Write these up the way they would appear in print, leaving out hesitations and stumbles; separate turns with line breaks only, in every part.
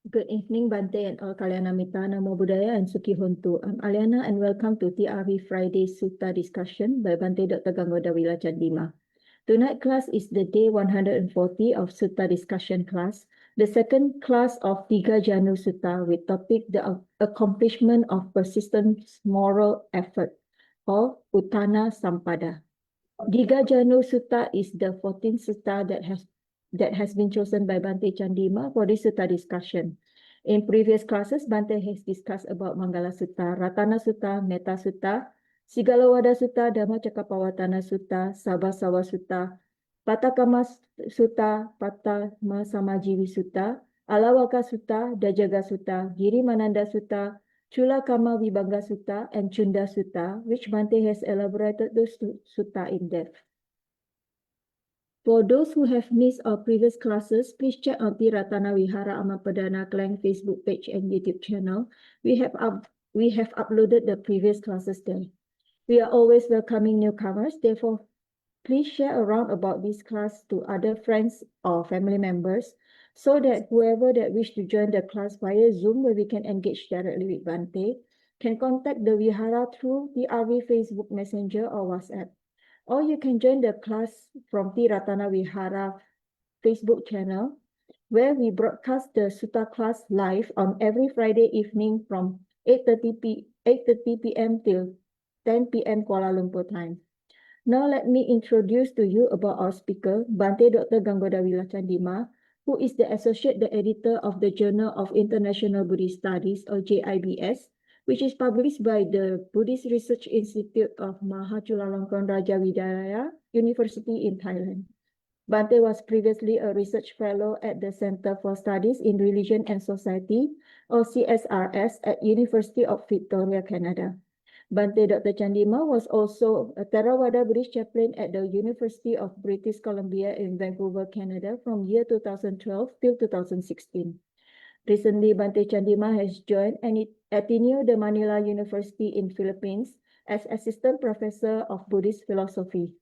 Good evening, Bhante and all Kalyana Mitra, Namo Buddhaya and Sukhi Hontu. I'm Aliana and welcome to TRV Friday Sutta discussion by Bhante Dr. Ganggodawila Chandima. Tonight's class is the day 140 of Sutta discussion class, the second class of Dīghajāṇu Sutta with topic the accomplishment of persistent moral effort or uṭṭhānasampadā. Dīghajāṇu Sutta is the 14th sutta that has been chosen by Bhante Chandima for this sutta discussion. In previous classes, Bhante has discussed about Manggala Sutta, Ratana Sutta, Metta Sutta, Sigalawada Sutta, Dhammacakkappavattana Sutta, Sabbasawa Sutta, Patakama Sutta, Pattamasamajjivi Sutta, Alawaka Sutta, Dajaga Sutta, Girimananda Sutta, Chulakama Vibhanga Sutta, and Chunda Sutta, which Bhante has elaborated those sutta in depth. For those who have missed our previous classes, please check on Ti-Ratana Vihara Amapadana Klang Facebook page and YouTube channel. We have uploaded the previous classes there. We are always welcoming newcomers, therefore, please share around about this class to other friends or family members so that whoever that wish to join the class via Zoom where we can engage directly with Bhante can contact the Vihara through the RV Facebook Messenger or WhatsApp. Or you can join the class from Ti-Ratana Vihara Facebook channel, where we broadcast the Sutta class live on every Friday evening from 8:30 p.m. till 10 p.m. Kuala Lumpur time. Now let me introduce to you about our speaker, Bhante Dr. Ganggodawila Chandima, who is the Associate Editor of the Journal of International Buddhist Studies, or JIBS, which is published by the Buddhist Research Institute of Mahachulalongkorn Rajawijaya University in Thailand. Bhante was previously a research fellow at the Center for Studies in Religion and Society, or CSRS, at University of Victoria, Canada. Bhante Dr. Chandima was also a Theravada Buddhist chaplain at the University of British Columbia in Vancouver, Canada from year 2012 till 2016. Recently, Bhante Chandima has joined Ateneo de Manila University in Philippines as Assistant Professor of Buddhist Philosophy.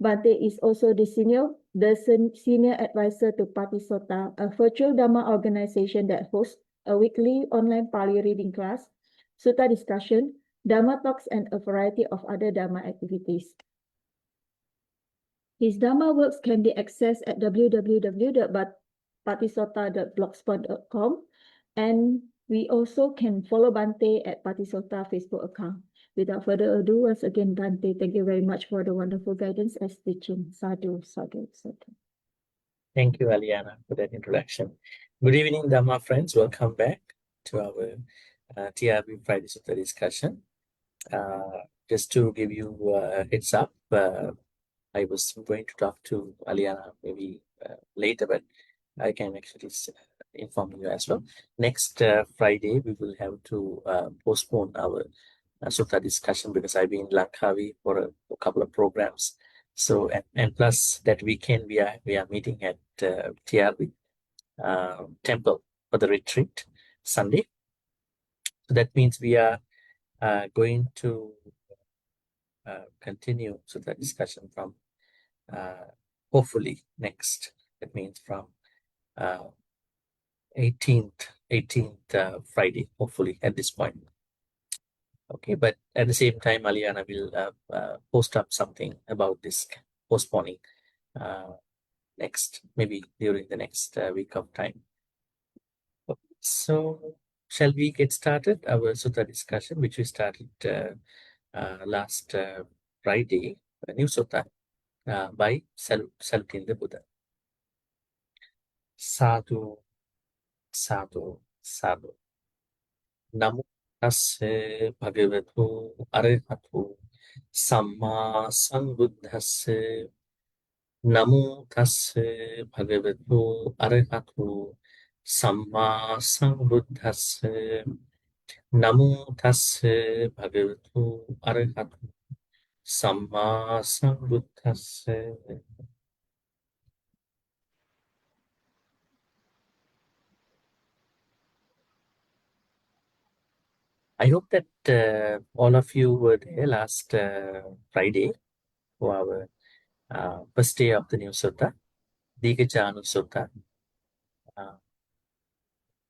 Bhante is also the senior advisor to Patisotta, a virtual Dhamma organization that hosts a weekly online Pali reading class, Sutta discussion, Dhamma talks, and a variety of other Dhamma activities. His Dhamma works can be accessed at www.patisotta.blogspot.com, and we also can follow Bhante at Patisotta Facebook account. Without further ado, once again, Bhante, thank you very much for the wonderful guidance as teaching. Sadhu, sadhu, sadhu.
Thank you, Aliana, for that introduction. Good evening, Dhamma friends. Welcome back to our TRB Friday Sutta discussion. Just to give you a heads up, I was going to talk to Aliana maybe later, but I can actually inform you as well. Next Friday, we will have to postpone our Sutta discussion because I've been in Langkawi for a couple of programs. So, and plus that weekend, we are meeting at TRB temple for the retreat Sunday. So that means we are going to continue Sutta discussion from hopefully next. That means from 18th Friday, hopefully at this point. Okay, but at the same time, Aliana will post up something about this postponing next, maybe during the next week of time. Okay, so shall we get started our Sutta discussion, which we started last Friday, a new Sutta by Salutin the Buddha. Sadhu, sadhu, sadhu. Namo tassa bhagavatu arahatu samma sambuddhassa. Namo tassa bhagavatu arahatu samma sambuddhassa. Namo tassa bhagavatu arahatu samma sambuddhassa. I hope that all of you were there last Friday for our first day of the new Sutta, Dīghajāṇu Sutta.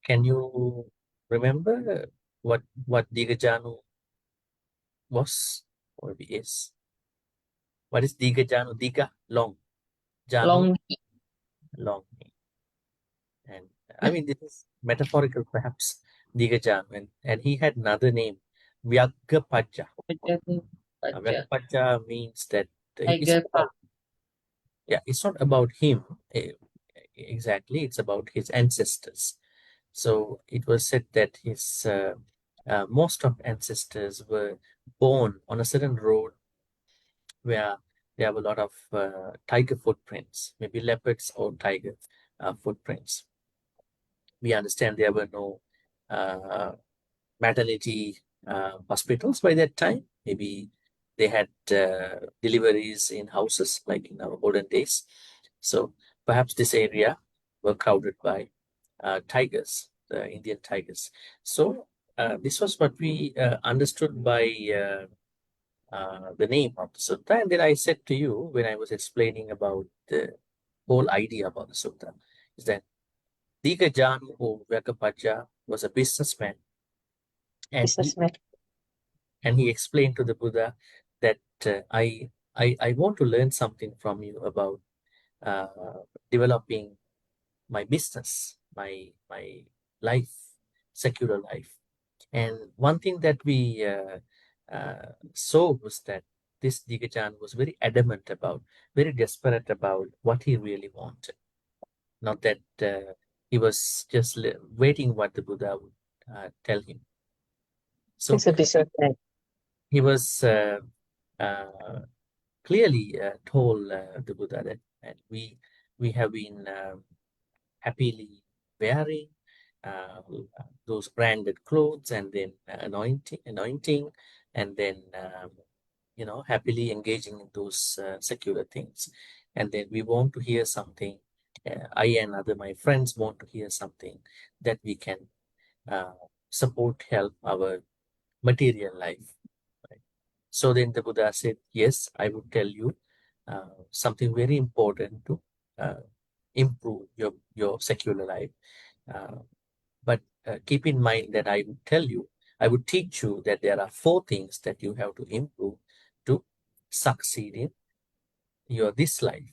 Can you remember what Dīghajāṇu was or is? What is Dīghajāṇu? Dīgha, long. Jāṇu, long. And I mean, this is metaphorical perhaps, Dīghajāṇu. And he had another name, Vyaggapaja. Vyaggapaja means that it's about, it's not about him exactly, it's about his ancestors. So it was said that his most of ancestors were born on a certain road where there were a lot of tiger footprints, maybe leopards or tiger footprints. We understand there were no maternity hospitals by that time. Maybe they had deliveries in houses like in our olden days. So perhaps this area were crowded by tigers, the Indian tigers. So this was what we understood by the name of the sutta. And then I said to you when I was explaining about the whole idea about the sutta is that Dīghajāṇu or Vyaggapaja was a businessman. And he explained to the Buddha that I want to learn something from you about developing my business, my life, secular life. And one thing that we saw was that this Dīghajāṇu was very adamant about, very desperate about what he really wanted. Not that he was just waiting what the Buddha would tell him. So he was clearly told the Buddha that we have been happily wearing those branded clothes and then anointing and then happily engaging in those secular things. And then we want to hear something. I and my friends want to hear something that we can support, help our material life. Right? So then the Buddha said, yes, I would tell you something very important to improve your secular life. But keep in mind that I would teach you that there are 4 things that you have to improve to succeed in this life.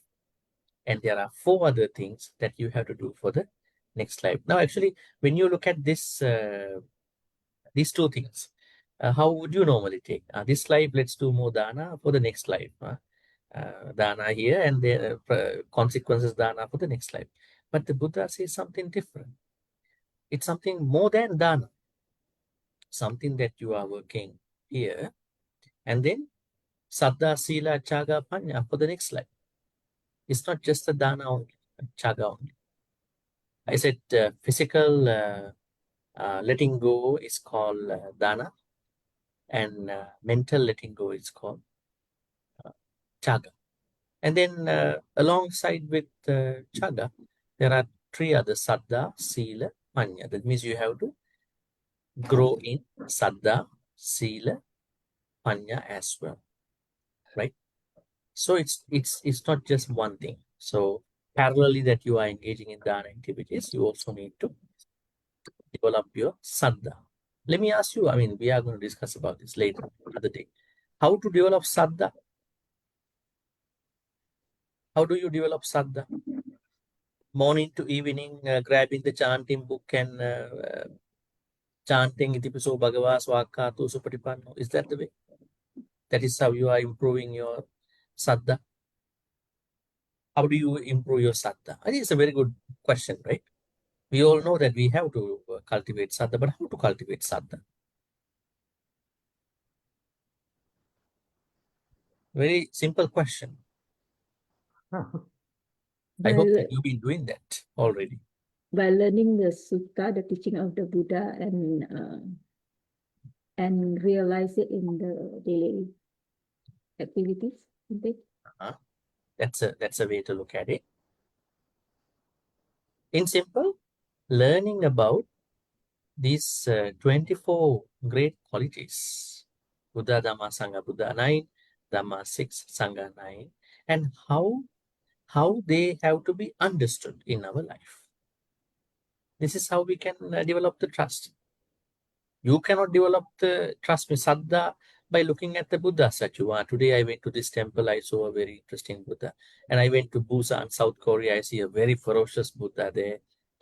And there are 4 other things that you have to do for the next life. Now, actually, when you look at this, these 2 things, how would you normally take? This life, let's do more dana for the next life. Dana here and the consequences dana for the next life. But the Buddha says something different. It's something more than dana. Something that you are working here. And then saddha, sila, chaga, panya for the next life. It's not just the dana only, chaga only. I said physical letting go is called dana. And mental letting go is called chaga. And then alongside with chaga, there are 3 other saddha, sila, panya. That means you have to grow in saddha, sila, panya as well, right? So it's not just one thing. So parallelly that you are engaging in dana activities, you also need to develop your saddha. Let me ask you, I mean, we are going to discuss about this later, another day. How to develop saddha? How do you develop saddha? Morning to evening, grabbing the chanting book and chanting Itipiso Bhagava Swakkhāto Supatipanno. Is that the way? That is how you are improving your saddha. How do you improve your saddha? I think it's a very good question, right? We all know that we have to cultivate saddha, but how to cultivate saddha? Very simple question. I hope that you've been doing that already.
By learning the sutta, the teaching of the Buddha, and realize it in the daily activities.
That's a way to look at it. In simple, learning about these 24 great qualities, Buddha, Dhamma, Sangha, Buddha 9, Dhamma 6, Sangha 9, and how they have to be understood in our life. This is how we can develop the trust. You cannot develop the trust with Saddha by looking at the Buddha statue. Today I went to this temple, I saw a very interesting Buddha. And I went to Busan, South Korea, I see a very ferocious Buddha there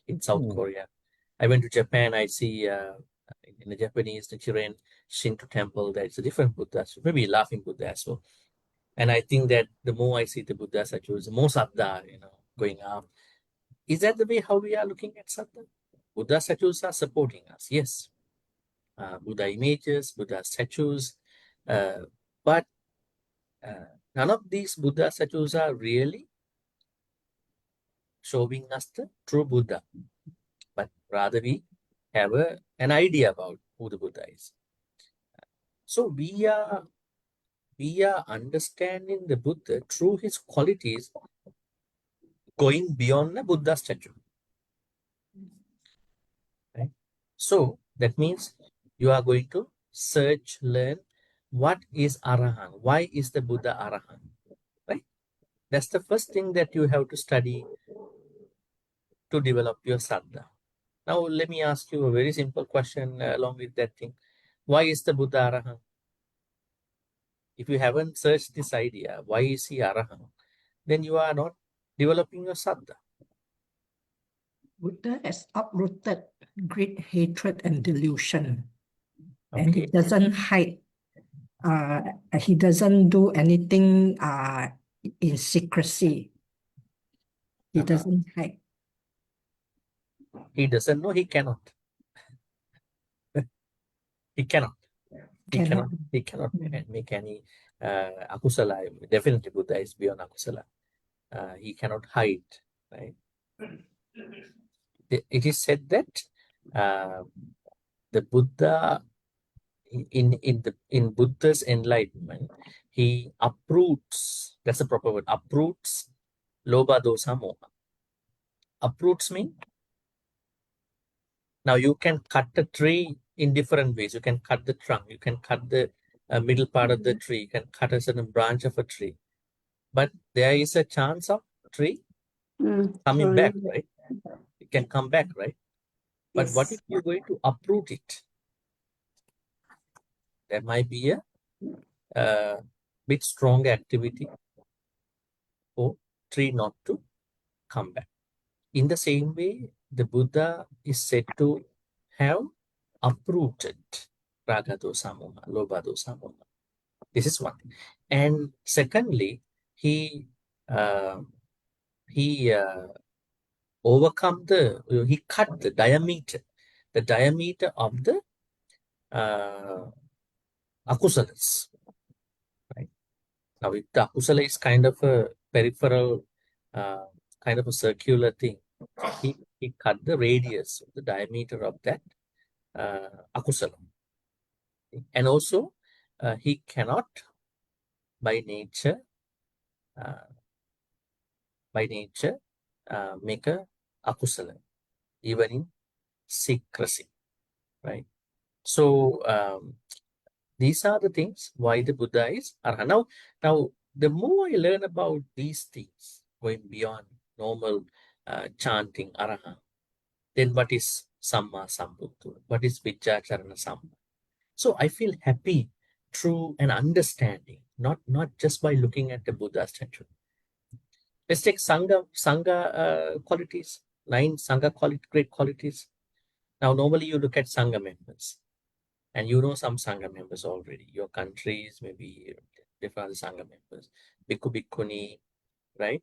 in South Korea. I went to Japan, I see in the Japanese, the Chiren Shinto temple, there's a different Buddha, so maybe laughing Buddha as well. And I think that the more I see the Buddha statues, the more Saddha, going up. Is that the way how we are looking at Saddha? Buddha statues are supporting us, yes. Buddha images, Buddha statues, but none of these Buddha statues are really showing us the true Buddha, but rather we have an idea about who the Buddha is. So we are understanding the Buddha through his qualities, going beyond the Buddha statue. Right? So that means you are going to search, learn what is Arahant, why is the Buddha Arahant, right? That's the first thing that you have to study to develop your Saddha. Now let me ask you a very simple question along with that thing. Why is the Buddha Arahant? If you haven't searched this idea, why is he Arahant, then you are not developing your Saddha.
Buddha has uprooted greed, hatred, and delusion.
Okay.
And he doesn't hide. He doesn't do anything in secrecy. He doesn't hide.
He doesn't know, he cannot. He cannot. He cannot make any akusala. Definitely Buddha is beyond akusala. He cannot hide, right? It is said that the Buddha, in Buddha's enlightenment, he uproots, that's the proper word, uproots lobha, dosa, moha. Uproots mean, now you can cut a tree in different ways. You can cut the trunk, you can cut the middle part of the tree, you can cut a certain branch of a tree. But there is a chance of tree coming back, right? It can come back, right? But what if you're going to uproot it? There might be a bit strong activity for tree not to come back. In the same way, the Buddha is said to have uprooted raga, dosa, moha, lobha, dosa, moha. This is one thing. And secondly, he he cut the diameter of the akusalas, right? Now, if the akusala is kind of a peripheral, kind of a circular thing, he cut the radius, the diameter of that akusala. And also, he cannot, by nature, make a akusala, even in secrecy, right? So these are the things why the Buddha is Arahant. Now, the more I learn about these things, going beyond normal chanting Arahant, then what is Samma Sambuddha? What is Dīghajāṇu? So I feel happy through an understanding, not just by looking at the Buddha statue. Let's take Sangha qualities, 9 Sangha great qualities. Now, normally you look at Sangha members, and you know some Sangha members already. Your countries, maybe different Sangha members, Bhikkhu, Bhikkhuni, right?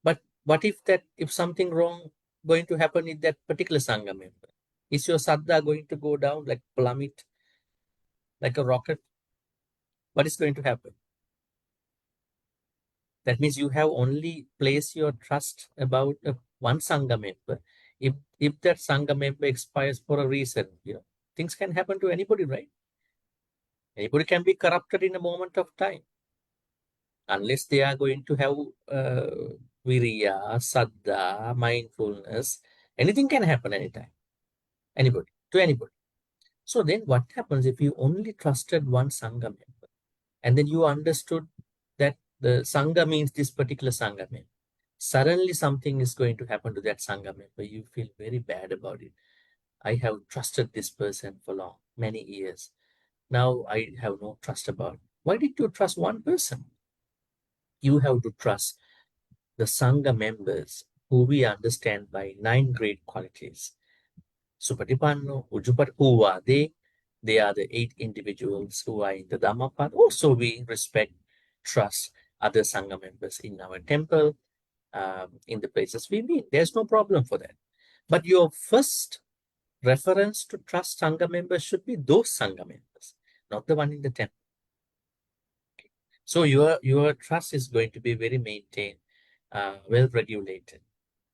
But what if something wrong going to happen in that particular Sangha member? Is your Saddha going to go down, like plummet, like a rocket? What is going to happen? That means you have only placed your trust about one Sangha member. If that Sangha member expires for a reason, things can happen to anybody, right? Anybody can be corrupted in a moment of time. Unless they are going to have viriya, saddha, mindfulness, anything can happen anytime. To anybody. So then what happens if you only trusted one Sangha member, and then you understood that the Sangha means this particular Sangha member, Suddenly something is going to happen to that Sangha member. You feel very bad about it. I have trusted this person for many years. Now I have no trust about it. Why did you trust one person? You have to trust the Sangha members who we understand by 9 great qualities. Supatipanno, Ujupat, who are they? They are the 8 individuals who are in the Dhammapada. Also, we respect, trust other Sangha members in our temple, in the places we meet. There's no problem for that. But your first reference to trust Sangha members should be those Sangha members, not the one in the temple. Okay. So your trust is going to be very maintained, well regulated.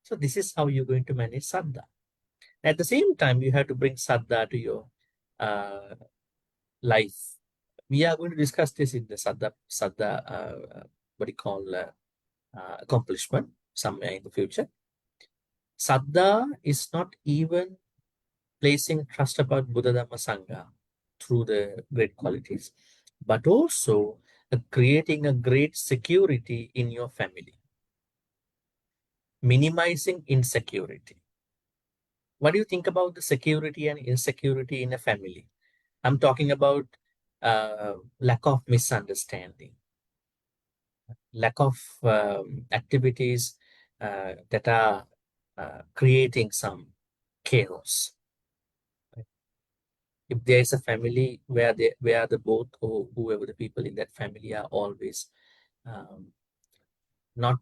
So this is how you're going to manage Saddha. At the same time, you have to bring Saddha to your life. We are going to discuss this in the Saddha what you call accomplishment somewhere in the future. Saddha is not even placing trust about Buddha Dhamma Sangha through the great qualities, but also creating a great security in your family, minimizing insecurity. What do you think about the security and insecurity in a family? I'm talking about lack of misunderstanding, lack of activities that are creating some chaos. If there is a family where the both or whoever the people in that family are always not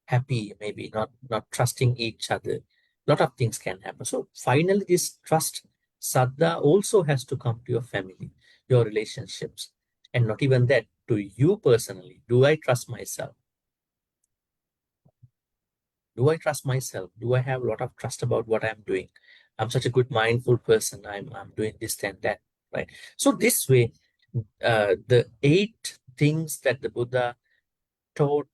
happy, maybe not trusting each other, a lot of things can happen. So finally, this trust, Saddha, also has to come to your family, your relationships, and not even that, to you personally. Do I trust myself? Do I trust myself? Do I have a lot of trust about what I'm doing? I'm such a good mindful person. I'm doing this and that, right? So this way, the 8 things that the Buddha taught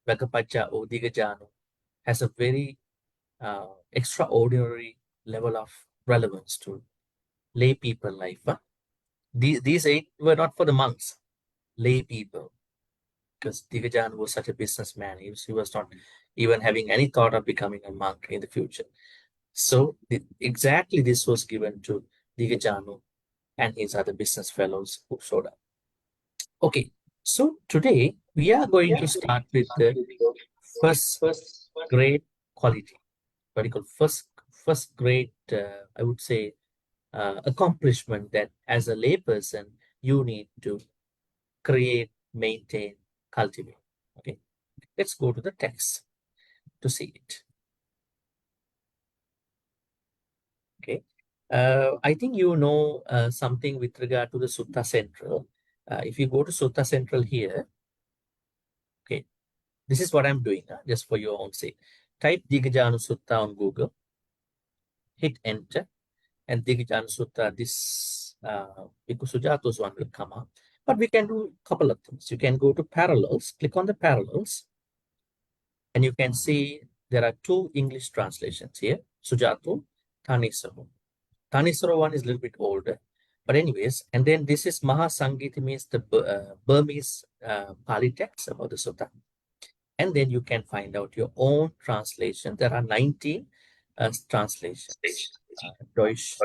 Bhagavaja or Dīghajāṇu has a very extraordinary level of relevance to lay people life. Huh? These 8 were not for the monks, lay people, because Dīghajāṇu was such a businessman. He was not even having any thought of becoming a monk in the future. So exactly this was given to Dīghajāṇu and his other business fellows who showed up. Okay, so today we are going to start with the first great quality, what you call first great, I would say, accomplishment that as a layperson you need to create, maintain, cultivate. Okay, let's go to the text to see it. Okay, I think you know something with regard to the Sutta Central. If you go to Sutta Central here, okay, this is what I'm doing, just for your own sake. Type Dīghajāṇu Sutta on Google, hit enter, and Dīghajāṇu Sutta, this Bhikkhu Sujato's one will come up. But we can do a couple of things. You can go to parallels, click on the parallels, and you can see there are 2 English translations here, Sujato, Thanisaro. Thanisaro one is a little bit older, but anyways, and then this is Mahasangiti, means the Burmese Pali text about the Sutta. And then you can find out your own translation. There are 19 translations. Deutsch,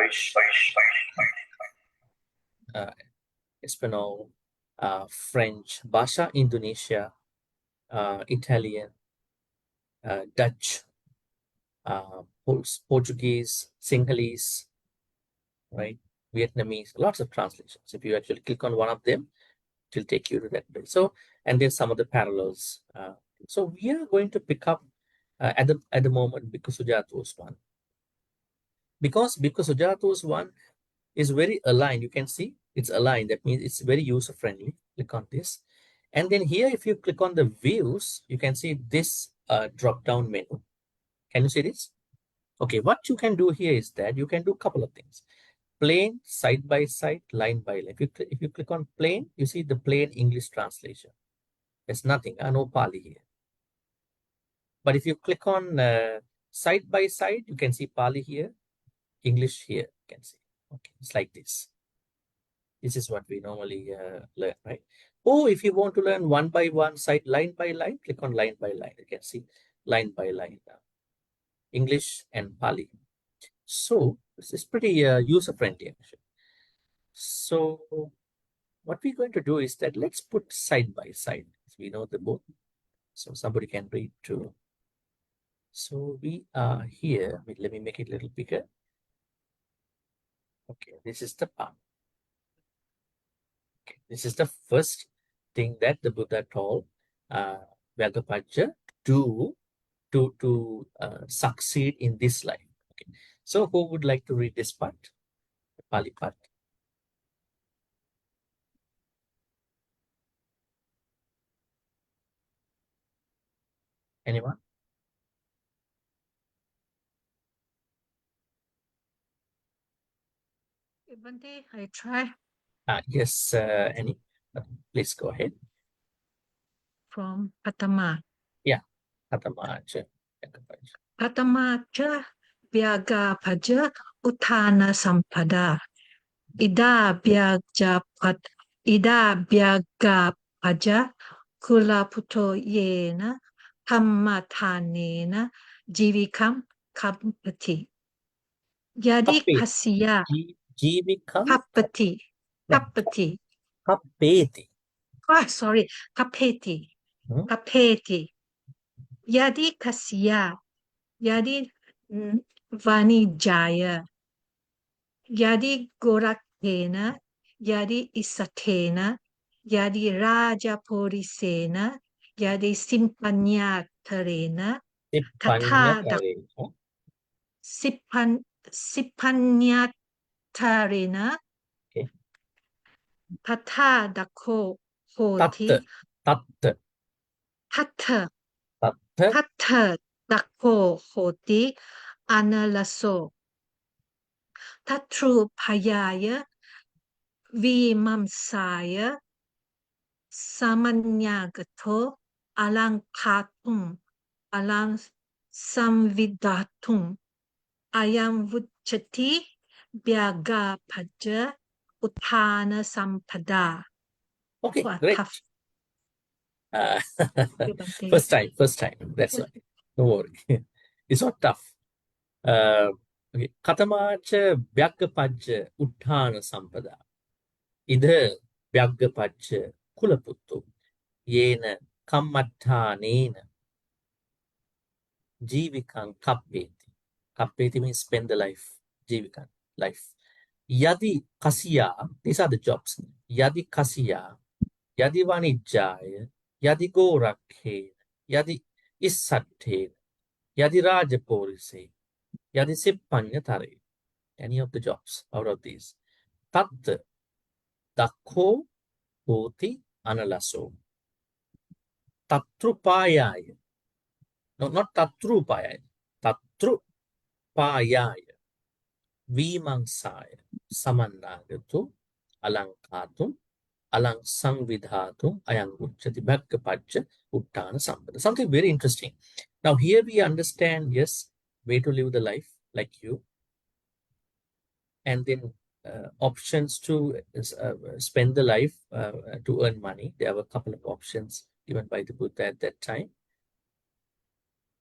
Espanol, French, Bahasa Indonesia, Italian, Dutch, Portuguese, Sinhalese, right? Vietnamese, lots of translations. If you actually click on one of them, it will take you to that place. So, and there's some of the parallels. So we are going to pick up at the moment Bhikkhu Sujato's one. Because Bhikkhu Sujato's one is very aligned. You can see it's aligned. That means it's very user-friendly. Click on this. And then here, if you click on the views, you can see this drop-down menu. Can you see this? Okay, what you can do here is that you can do a couple of things. Plain, side by side, line by line. If you click on plain, you see the plain English translation. There's nothing, no Pali here. But if you click on side by side, you can see Pali here, English here, you can see. Okay, it's like this. This is what we normally learn, right? Or if you want to learn one by one, side line by line, click on line by line. You can see line by line now. English and Pali. So this is pretty user-friendly actually. So what we're going to do is that let's put side by side. We know the both. So somebody can read too. So we are here. Let me make it a little bigger. Okay, this is the palm. Okay, this is the first thing that the Buddha told Vyagapajja to succeed in this life. Okay, so who would like to read this part, the Pali part? Anyone?
Bhante, I try
Yes, Annie, please go ahead.
from Patama.
Yeah, Katamaja, Vyagapajja.
Patamacha Vyagapajja uṭṭhānasampadā. Ida Vyagapajja kulaputo yena hammathanena jivikam kampati. Yadi
Kapeti.
kasya
Jivikam
kapati. Kapati.
kapeti.
Oh, sorry. Kapeti.
Hmm?
Kapeti. Yadi kasya. Yadi vanijaya. Yadi gorakena. Yadi isatena. Yadi rajaporisena. Yadi simpanyatarena. Tata sipanyatarena.
Okay.
Tata dako hoti.
Tatta.
Tata.
Tatta.
Tata dako hoti analaso. Tatru payaya vimamsaya samanyagato alankatum alang samvidatum ayam vuchati Vyagapajja uṭṭhānasampadā.
Okay,
What
great.
tough. Bhante.
First time. That's right. Don't worry. It's not tough. Okay. Katamacha Vyagapajja uṭṭhānasampadā. Ida Vyagapajja kulaputtu. Yena kammatthānena jivikam kappeti. Kappeti means spend the life. Jivikam, life. Yadi kasya, these are the jobs. Yadi kasya, yadi vanijjaya, yadi gorakhe, yadi issathe, yadi rajaporise, yadi sippanyatare. Any of the jobs out of these. Tat dakho hoti analaso. Tatrupayaya. No, not tatrupayaya. Tatrupayaya. Vimangsaya. Samannagato. Alankatum. Alang sangvidhatum. Ayang uchati bhakkapajja uṭṭhānasampadā. Something very interesting. Now here we understand, yes, way to live the life like you. And then options to spend the life to earn money. There were a couple of options given by the Buddha at that time.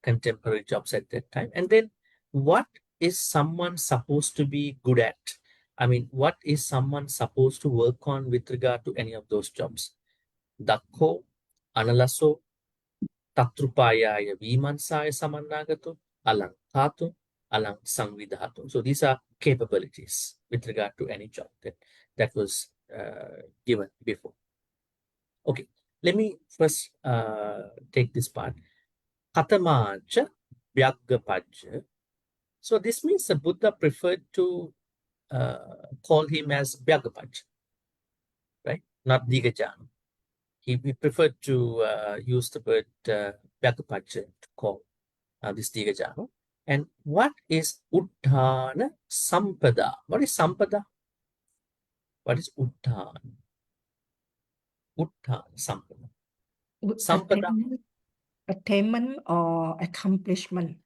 Contemporary jobs at that time. And then what is someone supposed to be good at? I mean, what is someone supposed to work on with regard to any of those jobs? Dakho, analaso, tatrupayaya vimansaya samannagato, alankatu, alang sangvidhatu. So these are capabilities with regard to any job that was given before. Okay, let me first take this part. Katamacha Vyagapajja. So this means the Buddha preferred to call him as Vyagapajja, right? Not Dīghajāṇu. He preferred to use the word Vyagapajja to call this Dīghajāṇu. And what is uṭṭhānasampadā? What is sampada? What is uṭṭhāna? Uṭṭhānasampadā. Sampada.
Attainment or accomplishment.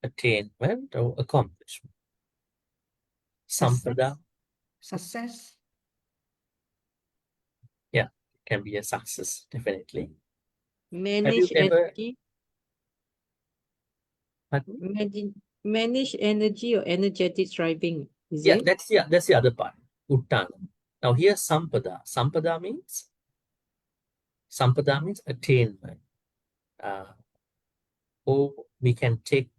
Attainment or accomplishment. Sampada.
Success.
Yeah. can be a success, definitely.
Manage
ever-
energy.
Pardon?
Manage energy or energetic driving. Is
Yeah,
it?
that's the other part. Uṭṭhāna. Now here Sampada. Sampada means attainment. Or we can take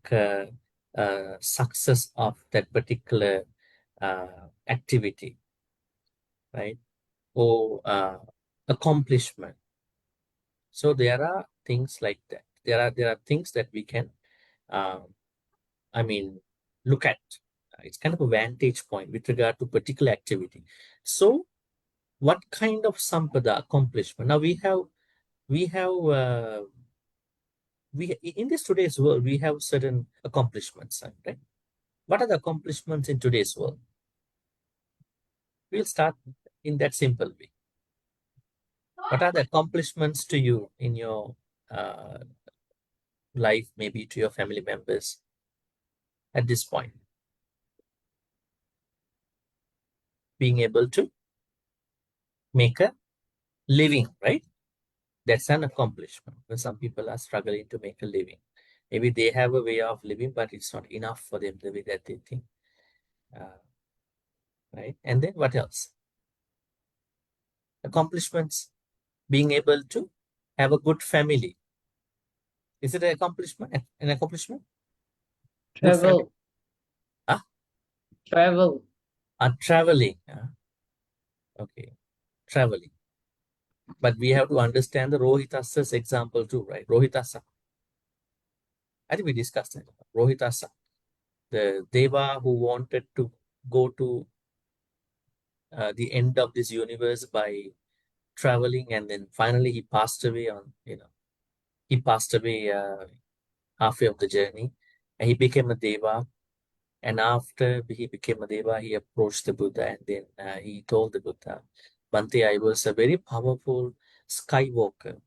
success of that particular activity, right? Or accomplishment. So there are things like that. There are things that we can, look at. It's kind of a vantage point with regard to particular activity. So, what kind of sampada accomplishment? Now we in this today's world we have certain accomplishments, right? What are the accomplishments in today's world? We'll start in that simple way. What are the accomplishments to you in your life, maybe to your family members at this point? Being able to make a living, right? That's an accomplishment. When some people are struggling to make a living, maybe they have a way of living, but it's not enough for them the way that they think, right? And then what else? Accomplishments, being able to have a good family. Is it an accomplishment? An accomplishment? Good family.
Travel.
Huh?
Travel.
Traveling. Okay, traveling. But we have to understand the Rohitasa's example too, right? Rohitasa. I think we discussed it. Rohitasa, the Deva who wanted to go to the end of this universe by traveling, and then finally he passed away halfway of the journey, and he became a Deva. And after he became a Deva, he approached the Buddha, and then he told the Buddha, Bhante, I was a very powerful skywalker,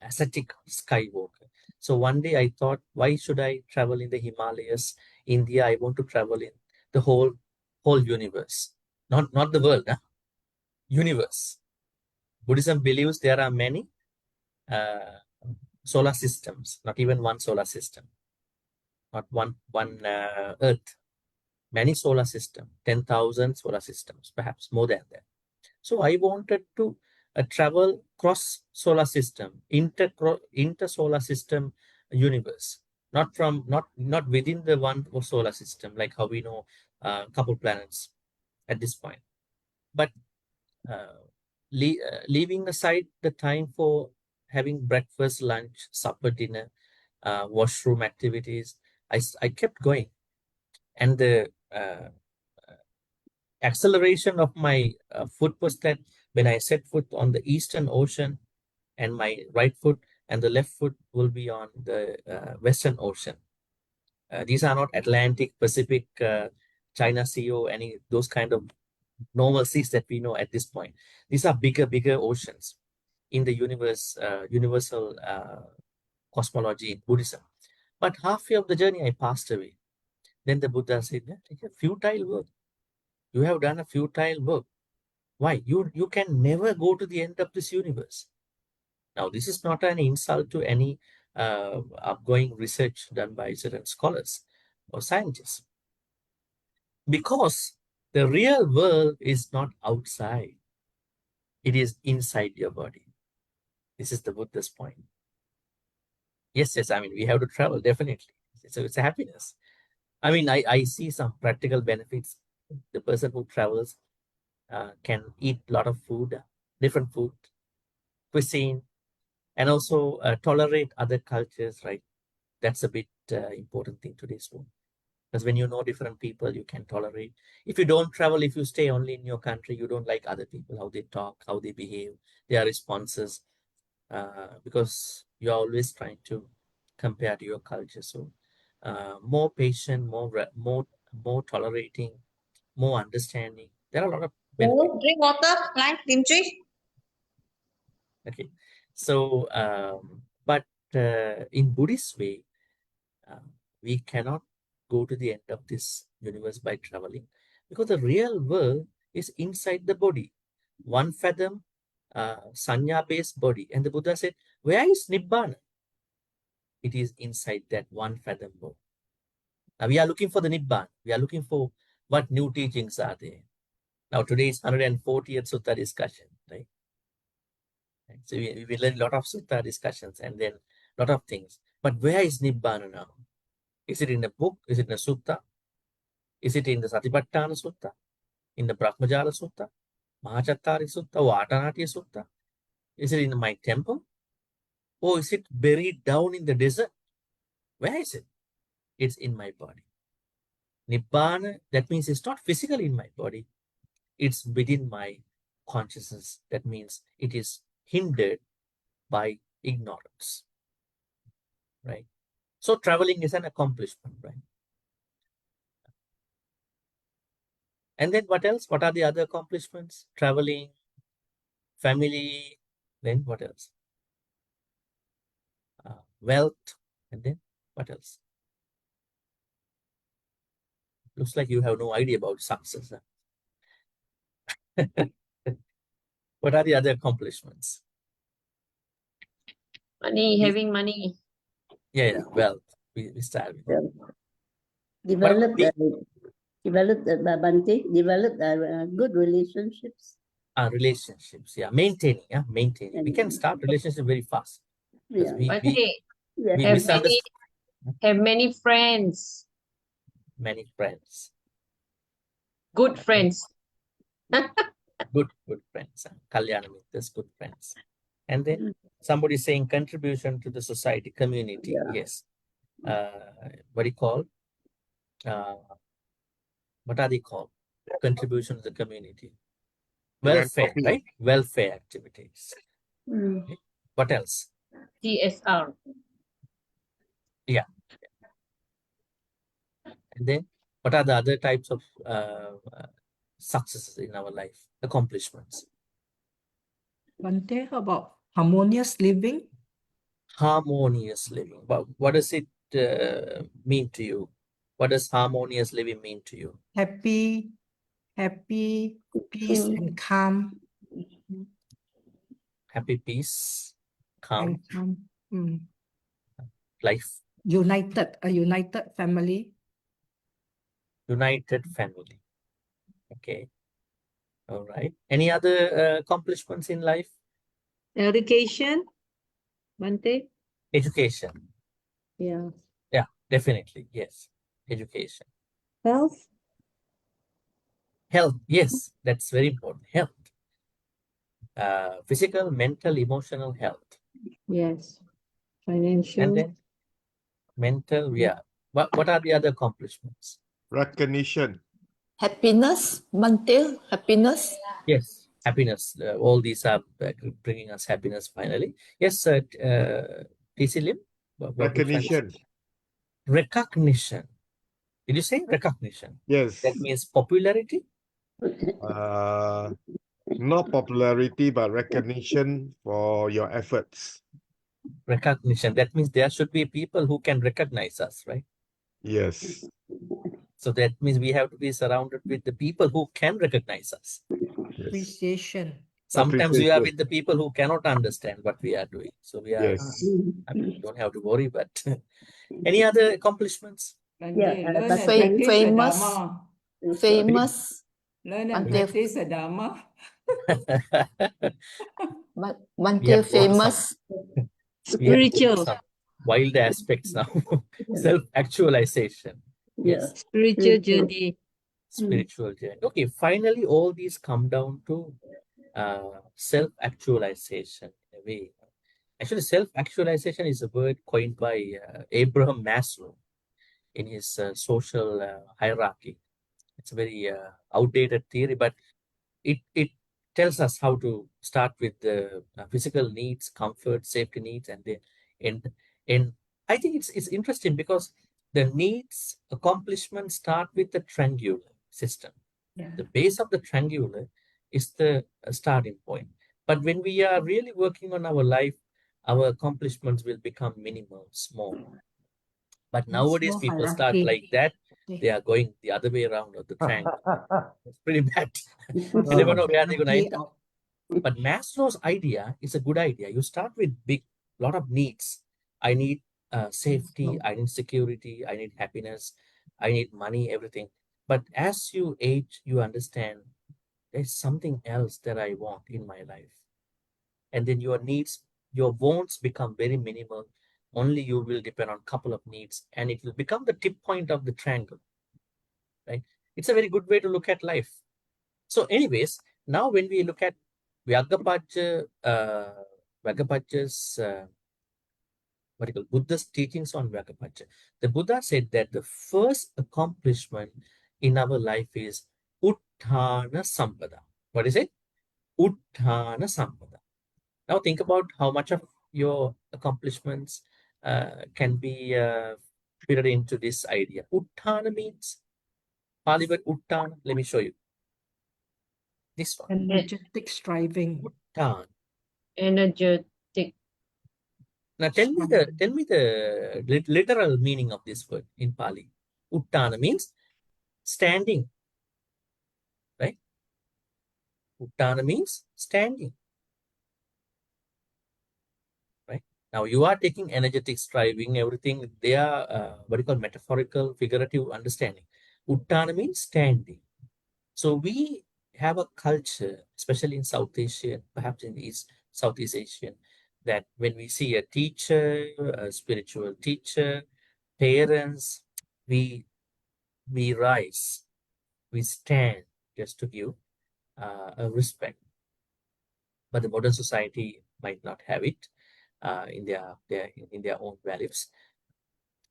ascetic skywalker. So one day I thought, why should I travel in the Himalayas, India? I want to travel in the whole universe, not the world, universe. Buddhism believes there are many solar systems, not even one solar system, not one Earth. Many solar systems, 10,000 solar systems, perhaps more than that. So I wanted to travel cross solar system, inter solar system universe, not within the one solar system, like how we know a couple planets at this point, but leaving aside the time for having breakfast, lunch, supper, dinner, washroom activities, I kept going, and the acceleration of my foot was that when I set foot on the Eastern Ocean, and my right foot and the left foot will be on the Western Ocean. These are not Atlantic, Pacific, China Sea, or any those kind of normal seas that we know at this point. These are bigger oceans in the universe, universal cosmology in Buddhism. But halfway of the journey, I passed away. Then the Buddha said, futile work. You have done a futile work. Why? You can never go to the end of this universe. Now, this is not an insult to any upgoing research done by certain scholars or scientists, because the real world is not outside. It is inside your body. This is the Buddha's point. Yes, I mean, we have to travel, definitely. So it's a happiness. I mean, I see some practical benefits. The person who travels can eat a lot of food, different food, cuisine, and also tolerate other cultures, right? That's a bit important thing today's world. Because when you know different people, you can tolerate. If you don't travel, if you stay only in your country, you don't like other people, how they talk, how they behave, their responses, because you're always trying to compare to your culture. So more patient, more tolerating, more understanding. There are a lot of benefits.
Drink water, like kimchi.
Okay, so but in Buddhist way, we cannot go to the end of this universe by traveling, because the real world is inside the body. 1 fathom sanya-based body. And the Buddha said, where is Nibbana? It is inside that one fathom body. Now we are looking for the Nibbana. We are looking for what new teachings are there. Now today is 140th Sutta discussion, right? So we learned a lot of Sutta discussions and then a lot of things. But where is Nibbana now? Is it in a book? Is it in a Sutta? Is it in the Satipatthana Sutta? In the Brahmajala Sutta? Mahachattari Sutta? Or Atanatiya Sutta? Is it in my temple? Or is it buried down in the desert? Where is it? It's in my body. Nibbana, that means it's not physically in my body. It's within my consciousness. That means it is hindered by ignorance, right? So traveling is an accomplishment, right? And then what else? What are the other accomplishments? Traveling, family, then what else? Wealth, and then what else? Looks like you have no idea about success. Huh? What are the other accomplishments?
Money, having money.
Yeah, wealth. We start with that.
Develop good relationships.
Relationships, yeah, maintaining. We can start relationship very fast. Because
Yeah.
we
Have
misunderstand
have many friends,
many friends.
good friends.
Good friends. Kalyana Mitras, good friends. And then somebody saying contribution to the society, community.
Yeah.
Yes. What do you call? What are they called? Contribution to the community. Welfare, right? Welfare activities. Okay. What else?
CSR.
And then what are the other types of successes in our life, accomplishments?
Bhante, how about harmonious living?
Harmonious living. What does it mean to you? What does harmonious living mean to you?
Happy, peace and calm.
Happy, peace, calm,
And calm.
life,
A united family.
united family. Okay. All right. Any other accomplishments in life?
Education. Bhante.
Education.
Yeah.
Yeah, definitely. Yes. Education.
Health.
Health. Yes, that's very important. Health. Physical, mental, emotional health.
Yes. Financial.
And then mental, yeah. What are the other accomplishments?
Recognition.
Happiness, Bhante, happiness.
Yes, happiness. All these are bringing us happiness finally. Yes, TC Lim? What were you trying to say?
Recognition.
Recognition. Did you say recognition?
Yes.
That means popularity?
Not popularity, but recognition for your efforts.
Recognition. That means there should be people who can recognize us, right?
Yes.
So that means we have to be surrounded with the people who can recognize us.
Yes.
Appreciation.
Sometimes we are with the people who cannot understand what we are doing. So we are,
Yes.
I mean, don't have to worry, but any other accomplishments?
Bhante,
Yeah,
learn
but
and practice the
famous.
Dharma.
Famous.
Learn and
Bhante,
practice the Dharma.
We
Bhante,
have got
famous.
Spiritual.
some wild aspects now. Self-actualization. Yes.
Spiritual journey.
Spiritual journey. Okay, finally, all these come down to self-actualization in a way. Actually, self-actualization is a word coined by Abraham Maslow in his social hierarchy. It's a very outdated theory, but it tells us how to start with the physical needs, comfort, safety needs, and then and I think it's interesting because the needs accomplishment start with the triangular system.
Yeah.
The base of the triangular is the starting point. But when we are really working on our life, our accomplishments will become minimal, small. But nowadays
more
people start
hierarchy.
like that. They are going the other way around of the triangle. It's pretty bad. You never know where they're going to end up. But Maslow's idea is a good idea. You start with lot of needs. I need safety, I need security, I need happiness, I need money, everything. But as you age, you understand there's something else that I want in my life. And then your needs, your wants become very minimal. Only you will depend on a couple of needs, and it will become the tip point of the triangle, right? It's a very good way to look at life. So anyways, now when we look at Vyagapajya's, what do you call, Buddha's teachings on Vyagapajya, the Buddha said that the first accomplishment in our life is uṭṭhānasampadā. What is it? Uṭṭhānasampadā. Now think about how much of your accomplishments can be fitted into this idea. Uṭṭhāna means, Pali word uṭṭhāna, let me show you. This one.
Energetic striving.
Uṭṭhāna.
Energetic.
Now tell me the literal meaning of this word in Pali. Uṭṭhāna means standing, right? Uṭṭhāna means standing, right? Now you are taking energetic striving, everything. They are what you call metaphorical, figurative understanding. Uṭṭhāna means standing. So we have a culture, especially in South Asia, perhaps in Southeast Asian, that when we see a teacher, a spiritual teacher, parents, we rise, we stand just to give a respect. But the modern society might not have it in their own values.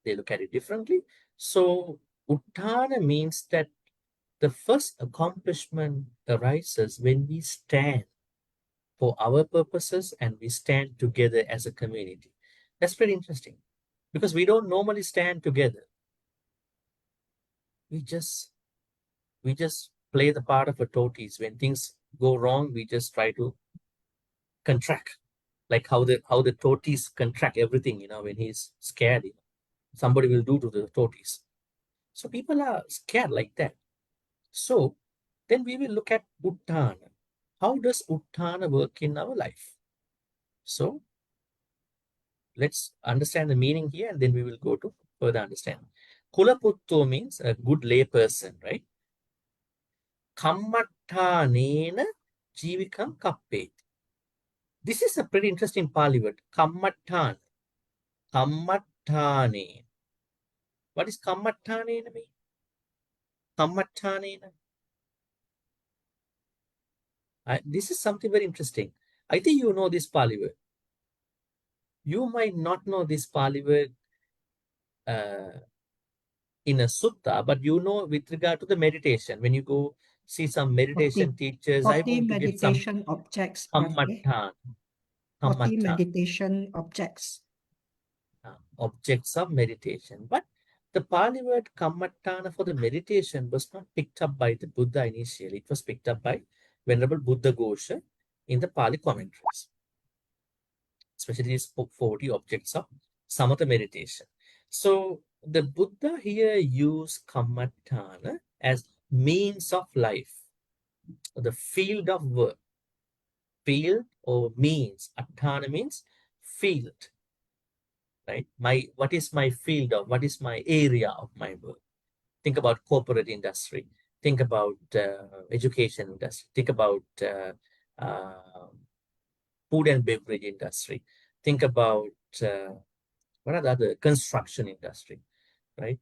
They look at it differently. So uṭṭhāna means that the first accomplishment arises when we stand for our purposes and we stand together as a community. That's pretty interesting because we don't normally stand together. We just play the part of a tortoise. When things go wrong, we just try to contract, like how the tortoise contract everything, when he's scared, somebody will do to the tortoise. So people are scared like that. So then we will look at uṭṭhāna. How does uṭṭhāna work in our life? So let's understand the meaning here, and then we will go to further understanding. Kulaputto means a good lay person, right? Kammatthānena jīvikam kappeti. This is a pretty interesting Pali word. Kammatthāna. Kammatthānena. What is kammatthānena mean? Kammatthānena. This is something very interesting. I think you know this Pali word. You might not know this Pali word in a sutta, but you know with regard to the meditation. When you go see some meditation teachers, I
40
want to get some
meditation objects. Bhante.
kammatthāna.
40 meditation objects.
Objects of meditation. But the Pali word kammatthāna for the meditation was not picked up by the Buddha initially. It was picked up by Venerable Buddha Ghosha in the Pali commentaries, especially these 40 objects of samatha meditation. So the Buddha here used kammatthāna as means of life, the field of work. Field or means. Atthana means field, right? What is my field of, what is my area of my work? Think about corporate industry. Think about education industry. Think about food and beverage industry. Think about what are the other construction industry, right?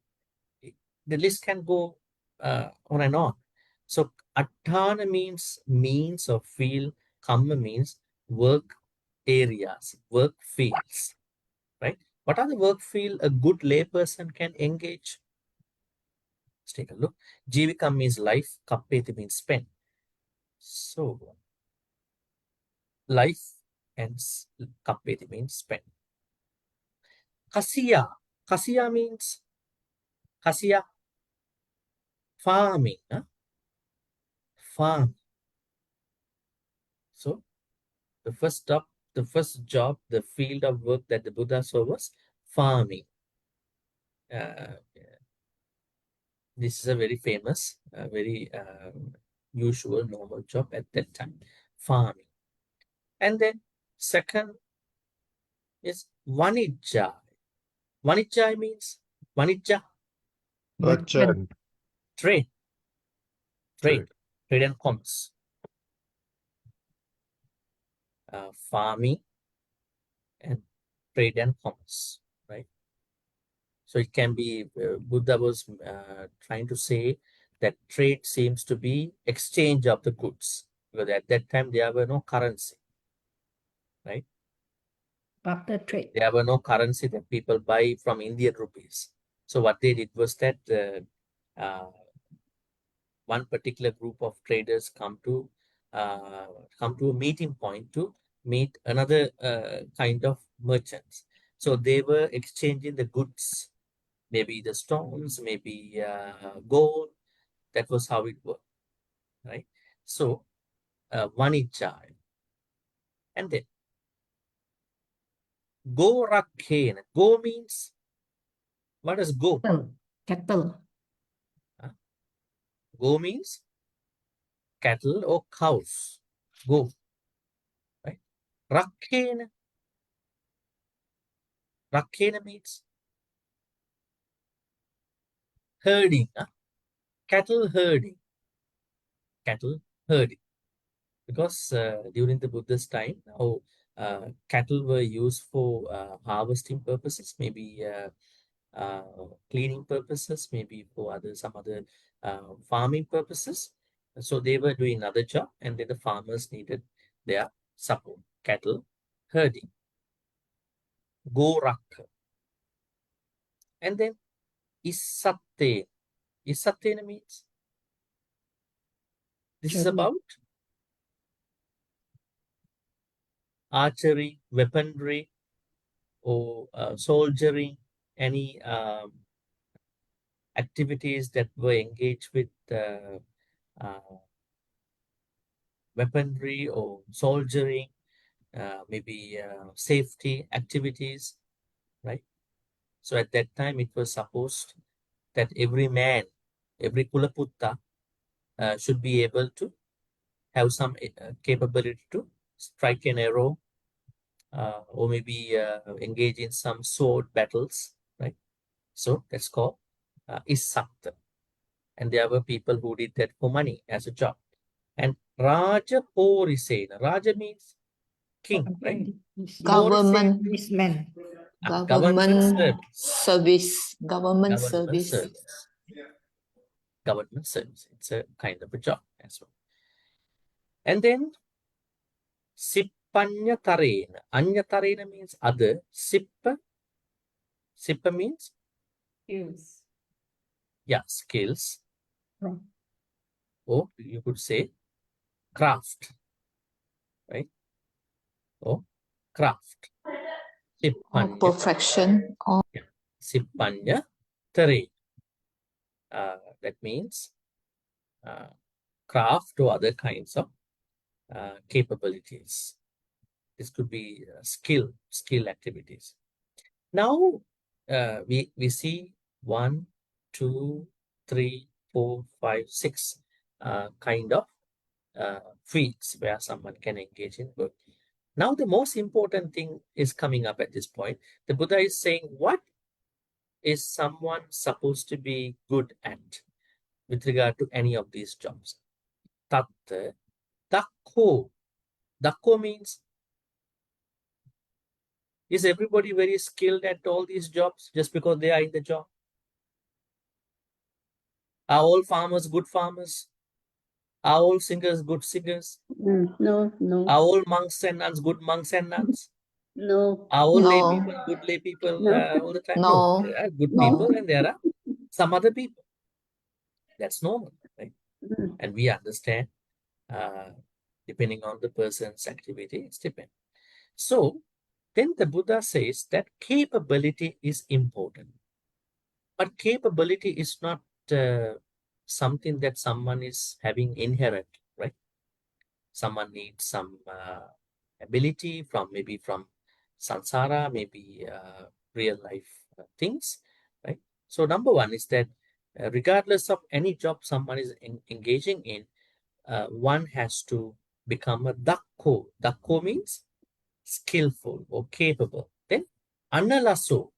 The list can go on and on. So atthana means means or field. Kamma means work areas, work fields, right? What are the work field a good layperson can engage? Let's take a look. Jivikam means life. Kappeti means spend. So life and kappeti means spend. Kasiya. Kasiya means kasiya. Farming. Farm. So the first job, the field of work that the Buddha saw was farming. This is a very famous, very usual, normal job at that time, farming. And then second is Vanijja. Vanijja means Vanijja,
Merchant.
trade,
Trade.
trade and commerce. Farming and trade and commerce, right? So it can be, Buddha was trying to say that trade seems to be exchange of the goods, because at that time there were no currency, right?
Barter trade.
There were no currency that people buy from Indian rupees. So what they did was that one particular group of traders come to a meeting point to meet another kind of merchants. So they were exchanging the goods, maybe the stones, maybe gold. That was how it worked, right? So Vanijja. And then Go Rakhen. Go means, what does go?
Cattle.
Go means cattle or cows. Go, right? Rakhen. Rakhen means herding. Cattle herding. Cattle herding. Because during the Buddha's time, cattle were used for harvesting purposes, maybe cleaning purposes, maybe for some other farming purposes. So they were doing another job, and then the farmers needed their support. Cattle herding. Gorakha. And then Isatte. Isatte means, this is about archery, weaponry, or soldiering, any activities that were engaged with weaponry or soldiering, maybe safety activities, right? So at that time, it was supposed that every man, every Kulaputta should be able to have some capability to strike an arrow, or maybe engage in some sword battles, right? So that's called Isatta. And there were people who did that for money as a job. And Raja Porisena. Raja means king, right?
Government,
Policeman.
government service, government
Government
service.
service. Government service. It's a kind of a job as well. And then Sippanyatarena. Anyatarena means other. Sippa means,
Skills.
yeah, skills.
Right.
Or you could say craft, right? Or craft.
Or
Sippanya.
perfection. Or
Sippanya Tare. That means craft or other kinds of capabilities. This could be skill activities. Now we see 1, 2, 3, 4, 5, 6 kind of fields where someone can engage in work. Now the most important thing is coming up at this point. The Buddha is saying, what is someone supposed to be good at with regard to any of these jobs? Tatta Dakko. Dakko means, is everybody very skilled at all these jobs just because they are in the job? Are all farmers good farmers? Are all singers good singers?
No, no,
Are all monks and nuns good monks and nuns?
no.
Are all lay
No.
people good lay people
No.
all the time?
No.
There are good
No.
people and there are some other people. That's normal, right?
Mm.
And we understand, depending on the person's activity, it's dependent. So then the Buddha says that capability is important. But capability is not something that someone is having inherent, right? Someone needs some ability maybe from samsara, maybe real life things, right? So number one is that regardless of any job someone is engaging in, one has to become a dakko. Dakko means skillful or capable. Then analaso.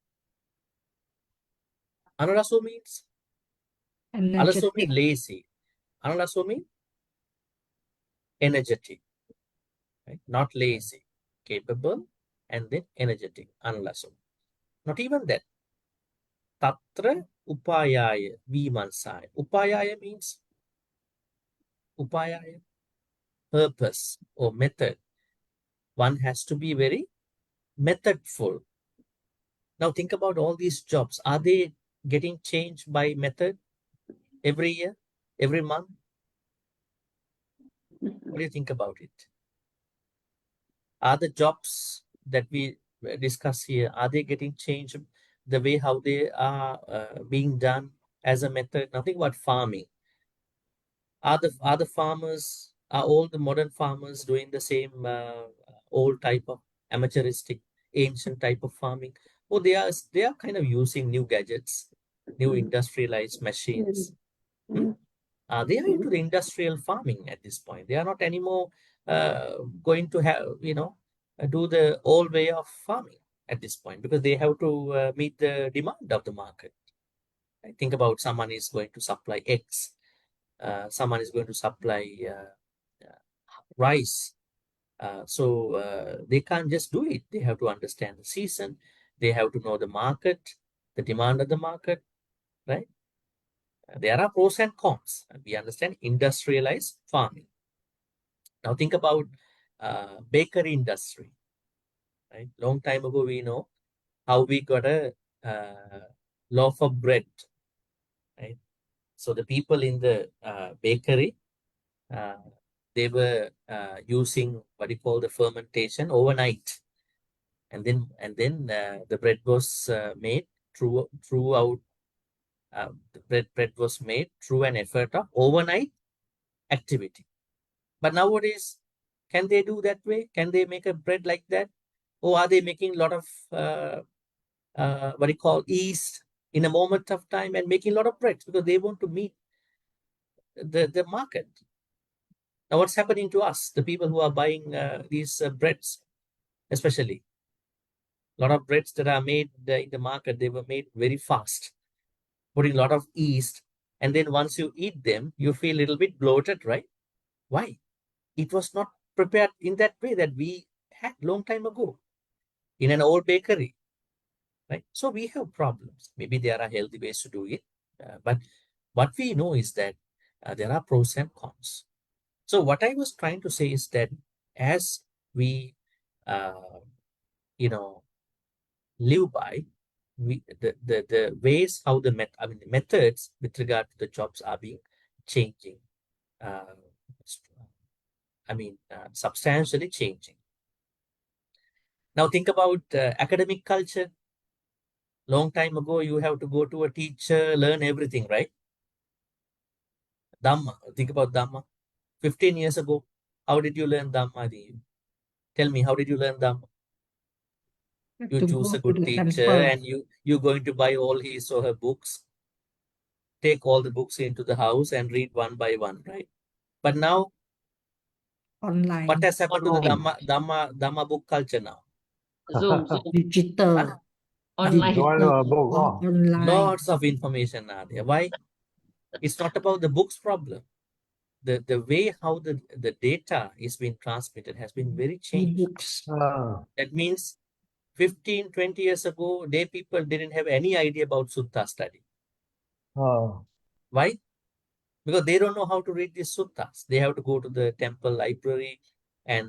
Analaso means
Energetic.
lazy. Analaso means energetic, right? Not lazy, capable, and then energetic. Analaso. Not even that. Tatra upayaya vimansaya. Upayaya means upayaya, purpose or method. One has to be very methodful. Now think about all these jobs. Are they getting changed by method every year, every month? What do you think about it? Are the jobs that we discuss here, are they getting changed the way how they are being done as a method? Now think about farming. Are the farmers, are all the modern farmers doing the same old type of amateuristic, ancient type of farming? Or they are kind of using new gadgets, new industrialized machines. They are into the industrial farming at this point. They are not anymore going to have, do the old way of farming at this point, because they have to meet the demand of the market. I think about someone is going to supply eggs, someone is going to supply rice. So they can't just do it. They have to understand the season. They have to know the market, the demand of the market, right? There are pros and cons. We understand industrialized farming. Now think about bakery industry. Right? Long time ago, we know how we got a loaf of bread. Right? So the people in the bakery, they were using what you call the fermentation overnight, and then the bread was made throughout. The bread was made through an effort of overnight activity. But nowadays, can they do that way? Can they make a bread like that? Or are they making a lot of what you call yeast in a moment of time and making a lot of breads because they want to meet the market? Now, what's happening to us, the people who are buying these breads, especially? A lot of breads that are made in the market, they were made very fast, putting a lot of yeast. And then once you eat them, you feel a little bit bloated, right? Why? It was not prepared in that way that we had long time ago in an old bakery, right? So we have problems. Maybe there are healthy ways to do it, but what we know is that there are pros and cons. So what I was trying to say is that as we, live by, the ways how the methods with regard to the jobs are being changing. Substantially changing. Now think about academic culture. Long time ago, you have to go to a teacher, learn everything, right? Dhamma. Think about Dhamma. 15 years ago, how did you learn Dhamma? Tell me, how did you learn Dhamma? You
To
choose
go
a
to
good
the
teacher
temple.
and you're going to buy all his or her books, take all the books into the house and read one by one, right? But now,
Online.
what has happened to the
Online.
Dhamma book culture now?
Zoom.
Digital.
Online.
Don't
Digital
book,
or
oh.
online.
Lots of information are there. Why? It's not about the book's problem. The way how the data is being transmitted has been very changed.
E-books.
That means 15, 20 years ago, people didn't have any idea about Sutta study. Why? Because they don't know how to read these suttas. They have to go to the temple library and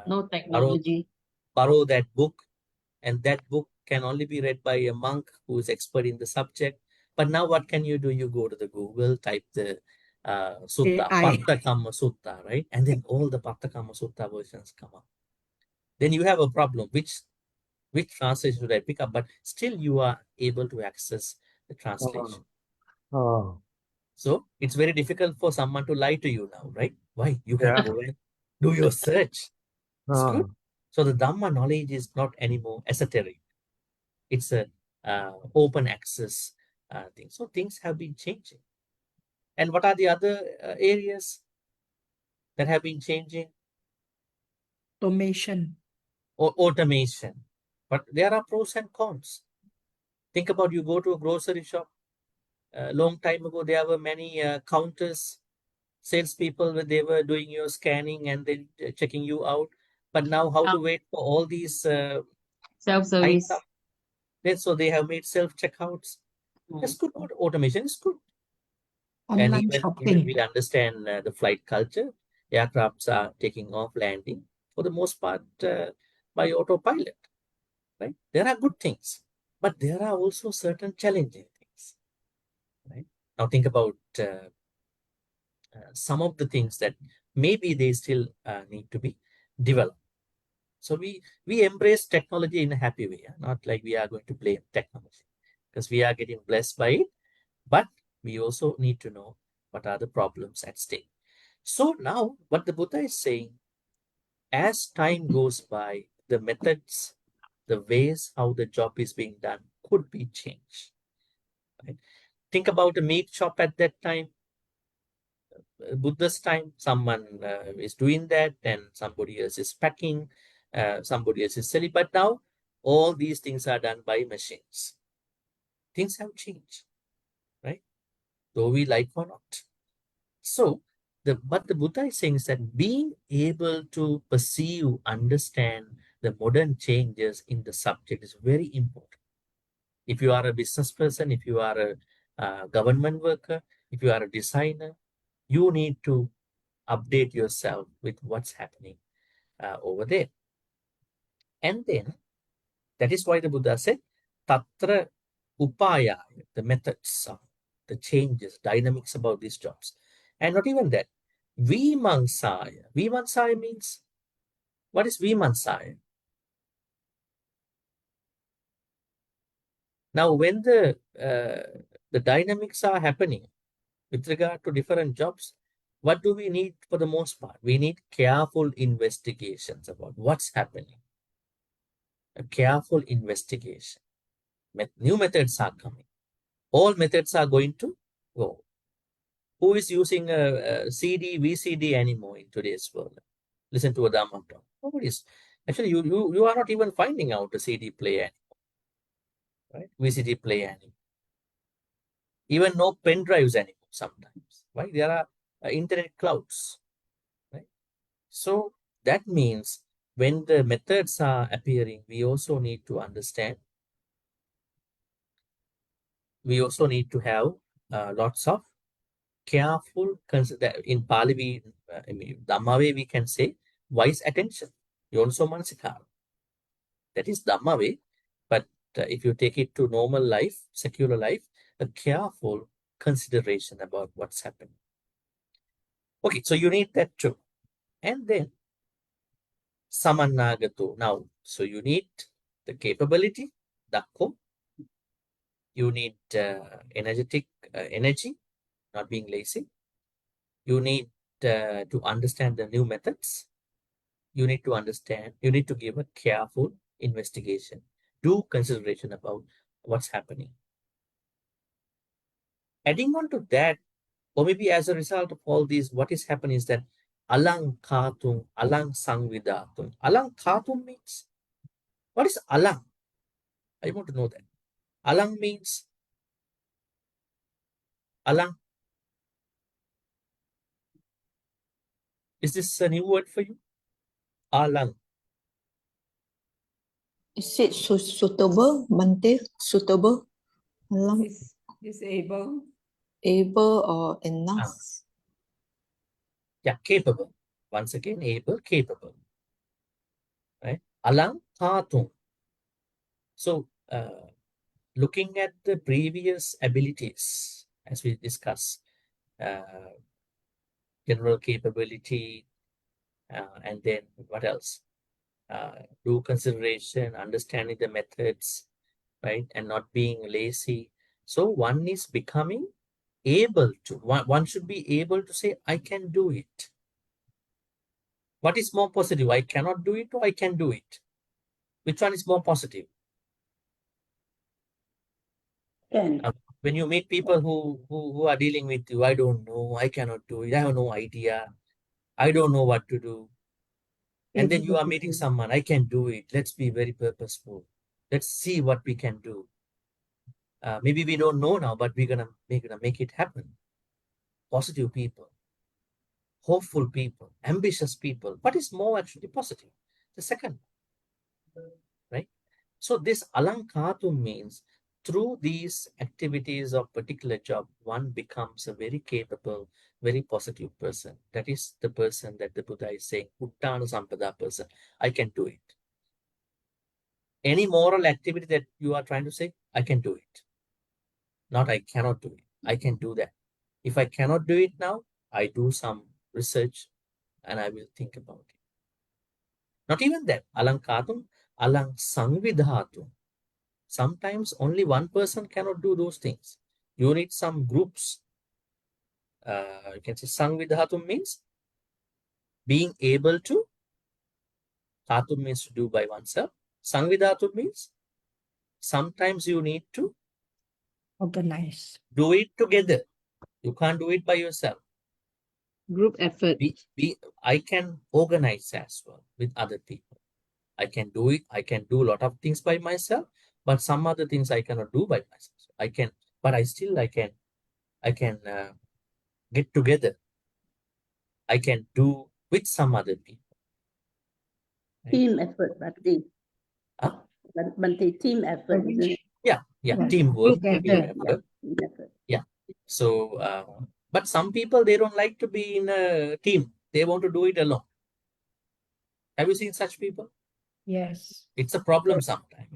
No technology.
borrow that book. And that book can only be read by a monk who is expert in the subject. But now what can you do? You go to the Google, type the Sutta,
AI.
Pattakama Sutta, right? And then all the Pattakama Sutta versions come up. Then you have a problem. Which translation should I pick up? But still you are able to access the translation. So it's very difficult for someone to lie to you now, right? Why? You can go and do your search. It's good. So the Dhamma knowledge is not anymore esoteric. It's a open access thing. So things have been changing. And what are the other areas that have been changing?
Automation.
or automation. But there are pros and cons. Think about you go to a grocery shop. A long time ago, there were many counters, salespeople, where they were doing your scanning and then checking you out. But now, how to wait for all these
Self-service.
items? Then, so they have made self-checkouts. That's good. Automation is good. And
Online
even
shopping.
we understand the flight culture. Aircrafts are taking off, landing for the most part by autopilot. Right? There are good things, but there are also certain challenging things. Right? Now think about some of the things that maybe they still need to be developed. So we embrace technology in a happy way, not like we are going to blame technology, because we are getting blessed by it, but we also need to know what are the problems at stake. So now what the Buddha is saying, as time goes by, the methods, the ways how the job is being done could be changed. Right? Think about a meat shop at that time. Buddha's time, someone is doing that and somebody else is packing, somebody else is selling. But now all these things are done by machines. Things have changed, right? Though we like or not. So, what the Buddha is saying is that being able to perceive, understand the modern changes in the subject is very important. If you are a business person, if you are a government worker, if you are a designer, you need to update yourself with what's happening over there. And then, that is why the Buddha said, Tatra upaya, the methods of the changes, dynamics about these jobs. And not even that, Vimansaya. Vimansaya means, what is Vimansaya? Now, when the dynamics are happening with regard to different jobs, what do we need for the most part? We need careful investigations about what's happening. A careful investigation. New methods are coming. All methods are going to go. Who is using a CD, VCD anymore in today's world? Listen to a Dhamma talk. Nobody is. Actually, you are not even finding out a CD player anymore, right? VCD player anymore. Even no pen drives anymore sometimes, right? There are internet clouds, right? So that means when the methods are appearing, we also need to understand. We also need to have lots of careful, in Pali, Dhamma way, we can say wise attention. Yonso Manasikara. That is Dhamma way. But if you take it to normal life, secular life, a careful consideration about what's happening. Okay, so you need that too. And then Samannagato. Now, so you need the capability, Dakko. You need energy, not being lazy. You need to understand the new methods. You need to understand, you need to give a careful investigation, do consideration about what's happening. Adding on to that, or maybe as a result of all these, what is happening is that alang katung, alang sangvidatung. Alang katung means, what is alang? I want to know that. Alang means, alang. Is this a new word for you? Alang.
Is it suitable, Bhante? Suitable? Alam,
Disable.
able or enough?
Yeah, capable. Once again, able, capable. Right? Alang katung. So, looking at the previous abilities, as we discussed, general capability, and then what else? Do consideration, understanding the methods, right? And not being lazy. So one is becoming able to, one should be able to say, I can do it. What is more positive? I cannot do it or I can do it? Which one is more positive? When you meet people who are dealing with you, I don't know, I cannot do it, I have no idea, I don't know what to do. And then you are meeting someone, I can do it. Let's be very purposeful. Let's see what we can do. Maybe we don't know now, but we're gonna make it happen. Positive people, hopeful people, ambitious people. What is more actually positive? The second, right? So this alankatu means through these activities of particular job, one becomes a very capable, very positive person. That is the person that the Buddha is saying, uṭṭhānasampadā person. I can do it. Any moral activity that you are trying to say, I can do it. Not I cannot do it. I can do that. If I cannot do it now, I do some research and I will think about it. Not even that. Alankātum, alang sangvidhātum. Sometimes only one person cannot do those things. You need some groups. You can say sangvidhātum means being able to. Dhātum means to do by oneself. Sangvidhātum means sometimes you need to
Organize.
do it together. You can't do it by yourself.
Group effort.
I can organize as well with other people. I can do it. I can do a lot of things by myself, but some other things I cannot do by myself. I can get together. I can do with some other people.
Team effort, Bhante.
Huh?
Bhante, team effort. Isn't it?
Yeah,
Yeah.
teamwork,
Together.
team effort.
Team effort.
So, but some people, they don't like to be in a team. They want to do it alone. Have you seen such people?
Yes.
It's a problem sometimes.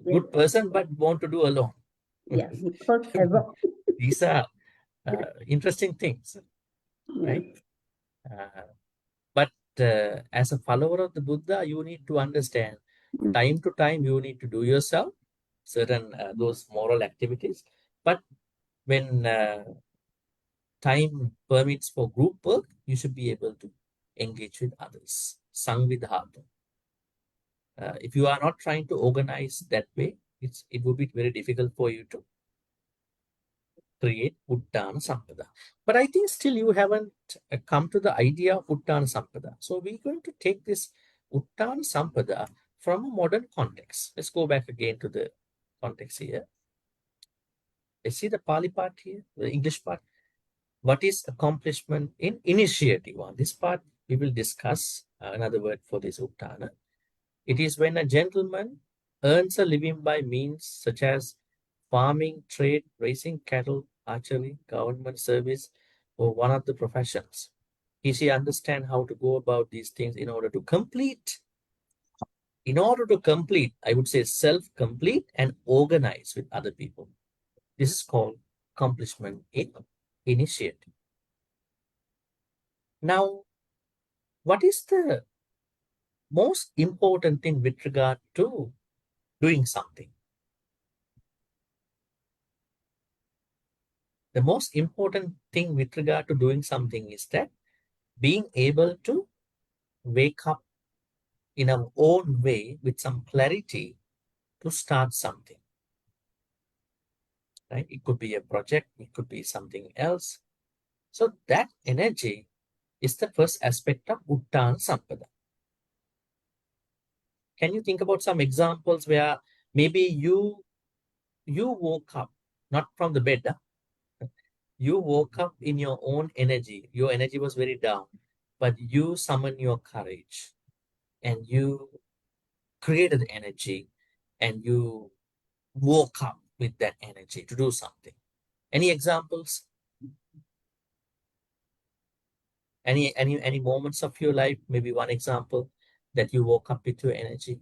Good person, but want to do alone.
Yeah, because ever.
These are interesting things,
Yeah.
right? But as a follower of the Buddha, you need to understand time to time you need to do yourself certain those moral activities. But when time permits for group work, you should be able to engage with others. Sangvidhātum. If you are not trying to organize that way, it would be very difficult for you to create uṭṭhānasampadā. But I think still you haven't come to the idea of uṭṭhānasampadā. So we're going to take this uṭṭhānasampadā from a modern context. Let's go back again to the context here. Let's see the Pali part here, the English part. What is accomplishment in initiative? On this part, we will discuss another word for this uṭṭhāna. It is when a gentleman earns a living by means such as farming, trade, raising cattle, archery, government service, or one of the professions. He understand how to go about these things in order to complete. In order to complete, I would say self-complete and organize with other people. This is called accomplishment in initiative. Now, what is the most important thing with regard to doing something? The most important thing with regard to doing something is that being able to wake up in our own way with some clarity to start something. Right? It could be a project, it could be something else. So that energy is the first aspect of uṭṭhānasampadā. Can you think about some examples where maybe you woke up, not from the bed, you woke up in your own energy. Your energy was very down, but you summoned your courage and you created energy and you woke up with that energy to do something. Any examples? Any moments of your life? Maybe one example that you woke up with your energy.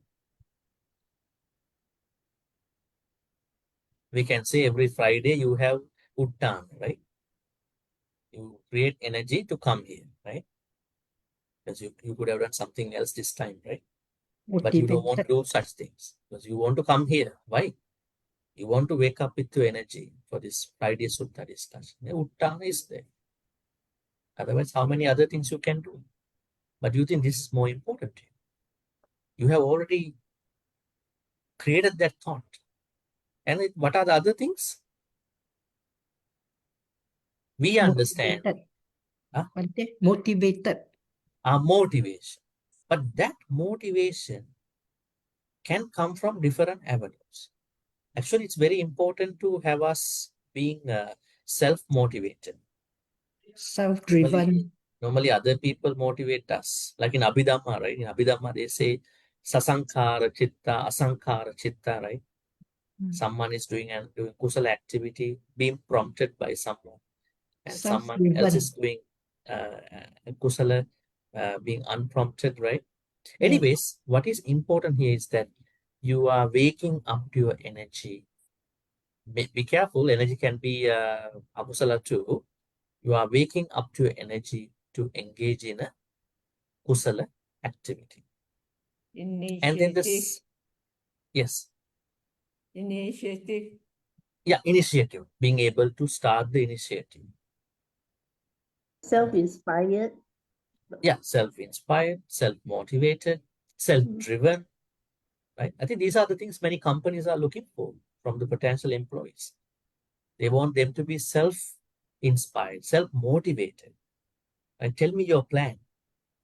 We can say every Friday you have uṭṭhāna, right? You create energy to come here, right? Because you could have done something else this time, right? But you don't want to do such things because you want to come here. Why? You want to wake up with your energy for this Friday Sutta discussion. Uṭṭhāna is there. Otherwise, how many other things you can do? But you think this is more important to you. You have already created that thought. And what are the other things? We understand.
Motivated. Our motivation.
But that motivation can come from different avenues. Actually, it's very important to have us being self-motivated.
Self-driven.
Normally other people motivate us. Like in Abhidhamma, right? In Abhidhamma, they say sasankara chitta, asankara chitta, right? Someone is doing kusala activity, being prompted by someone, and someone else is doing kusala, being unprompted, right? Anyways, what is important here is that you are waking up to your energy. Be careful, energy can be akusala too. You are waking up to your energy to engage in a kusala activity. And then this, yes.
Initiative.
Yeah, initiative, being able to start the initiative.
Self-inspired.
Yeah, self-inspired, self-motivated, self-driven, right? I think these are the things many companies are looking for from the potential employees. They want them to be self-inspired, self-motivated. And tell me your plan,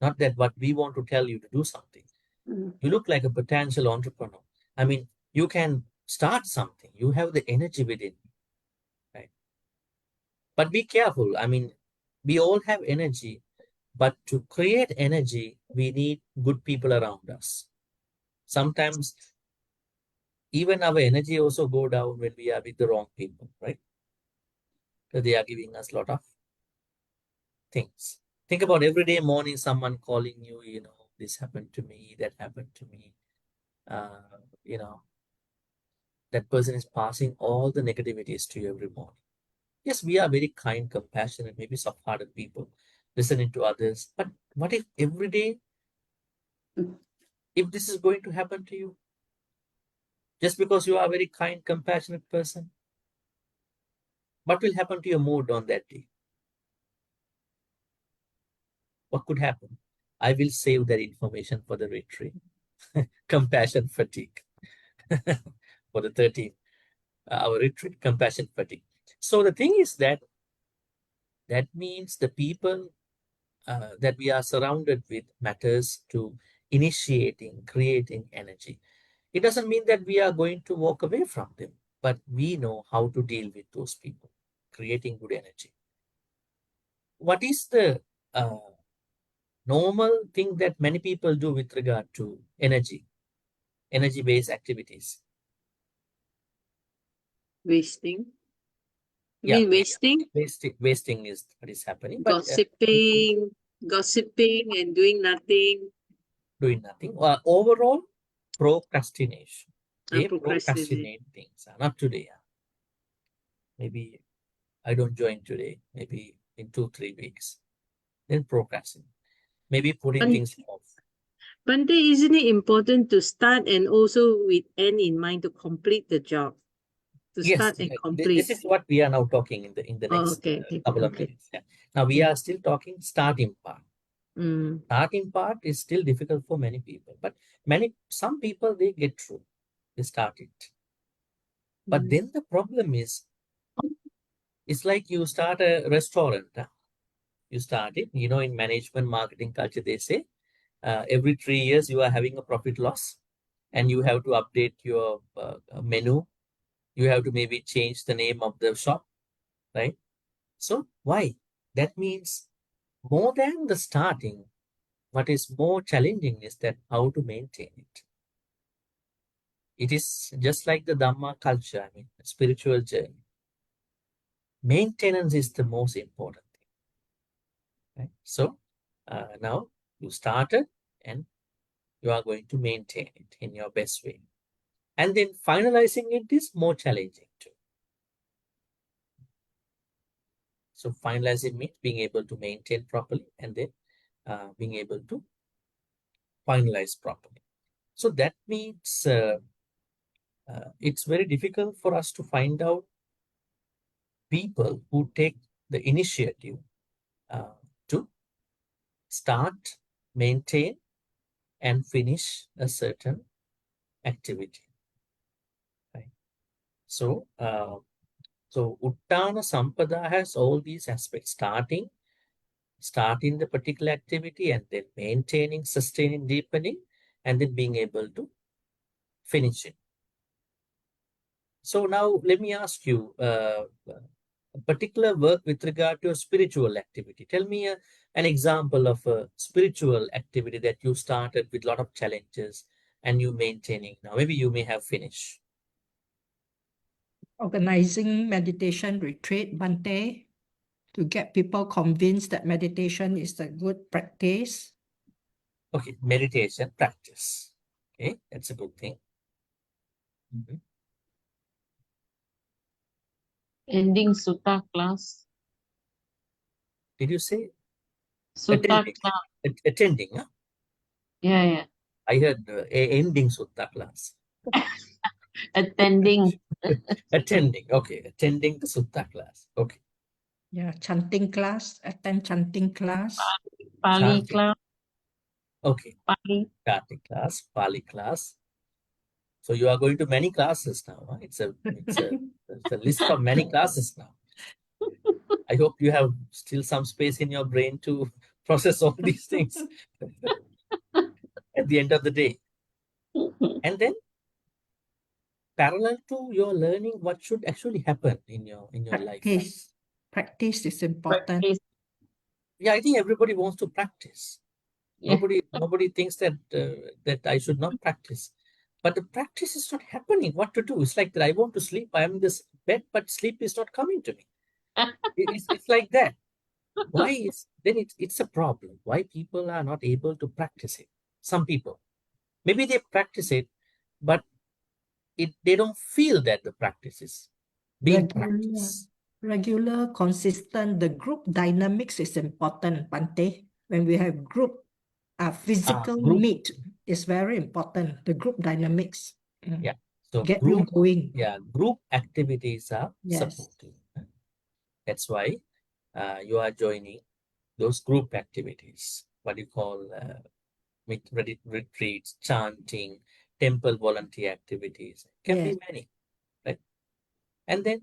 not that what we want to tell you to do something. You look like a potential entrepreneur. I mean, you can start something. You have the energy within you, right? But be careful. I mean, we all have energy, but to create energy, we need good people around us. Sometimes even our energy also go down when we are with the wrong people, right? Because they are giving us a lot of things. Think about every day morning, someone calling you, you know, this happened to me, that happened to me. You know, that person is passing all the negativities to you every morning. Yes, we are very kind, compassionate, maybe soft-hearted people, listening to others. But what if every day, if this is going to happen to you? Just because you are a very kind, compassionate person, what will happen to your mood on that day? What could happen? I will save that information for the retreat. Compassion fatigue. For the 13th, our retreat, compassion fatigue. So the thing is that means the people that we are surrounded with matters to initiating, creating energy. It doesn't mean that we are going to walk away from them, but we know how to deal with those people, creating good energy. What is the normal thing that many people do with regard to energy-based activities?
Wasting. You
Yeah,
mean wasting?
wasting is what is happening. But
Gossiping and doing nothing.
doing nothing. Overall, procrastination. They
Procrastinate.
procrastinate things. Not today. Maybe I don't join today. Maybe in 2-3 weeks. Then procrastinate. Maybe putting things off.
Bhante, isn't it important to start and also with end in mind to complete the job? To
Yes,
start and complete.
this is what we are now talking in the next couple of minutes. Yeah. Now we are still talking starting part. Starting part is still difficult for many people, but some people, they get through, they start it. But then the problem is, it's like you start a restaurant. You start it, you know, in management marketing culture, they say every 3 years you are having a profit loss and you have to update your menu. You have to maybe change the name of the shop, right? So why? That means more than the starting, what is more challenging is that how to maintain it. It is just like the Dhamma culture, I mean, spiritual journey. Maintenance is the most important thing. Right? So now you started and you are going to maintain it in your best way. And then finalizing it is more challenging too. So finalizing means being able to maintain properly and then being able to finalize properly. So that means it's very difficult for us to find out people who take the initiative to start, maintain, and finish a certain activity. Right? So, uṭṭhānasampadā has all these aspects: starting, starting the particular activity and then maintaining, sustaining, deepening, and then being able to finish it. So now let me ask you a particular work with regard to a spiritual activity. Tell me an example of a spiritual activity that you started with a lot of challenges and you maintaining now. Maybe you may have finished.
Organizing meditation retreat, Bhante, to get people convinced that meditation is a good practice.
Okay, meditation practice. Okay, that's a good thing.
Ending Sutta class.
Did you say
Sutta
attending?
class.
Attending, huh?
Yeah.
I heard ending Sutta class.
Attending.
Attending, okay, attending the Sutta class. Okay.
Yeah, chanting class, attend chanting class.
Pali
Chanting.
class.
Okay,
Pali.
chanting class, Pali class. So you are going to many classes now. Huh? It's a list of many classes now. I hope you have still some space in your brain to process all these things at the end of the day. And then parallel to your learning, what should actually happen in your life?
Practice. Practice is important.
Practice.
Yeah, I think everybody wants to practice.
Yeah.
Nobody thinks that that I should not practice. But the practice is not happening. What to do? It's like that I want to sleep. I am in this bed, but sleep is not coming to me. It's like that. Why is then it's a problem? Why people are not able to practice it? Some people, maybe they practice it, but they don't feel that the practice is being practiced.
Regular, consistent. The group dynamics is important, Bhante. When we have group, physical
Group.
meet is very important. The group dynamics.
Yeah. So
Get you going.
Yeah, group activities are
Yes.
supportive. That's why you are joining those group activities. What you call retreats, chanting, temple volunteer activities. Can be many, right? And then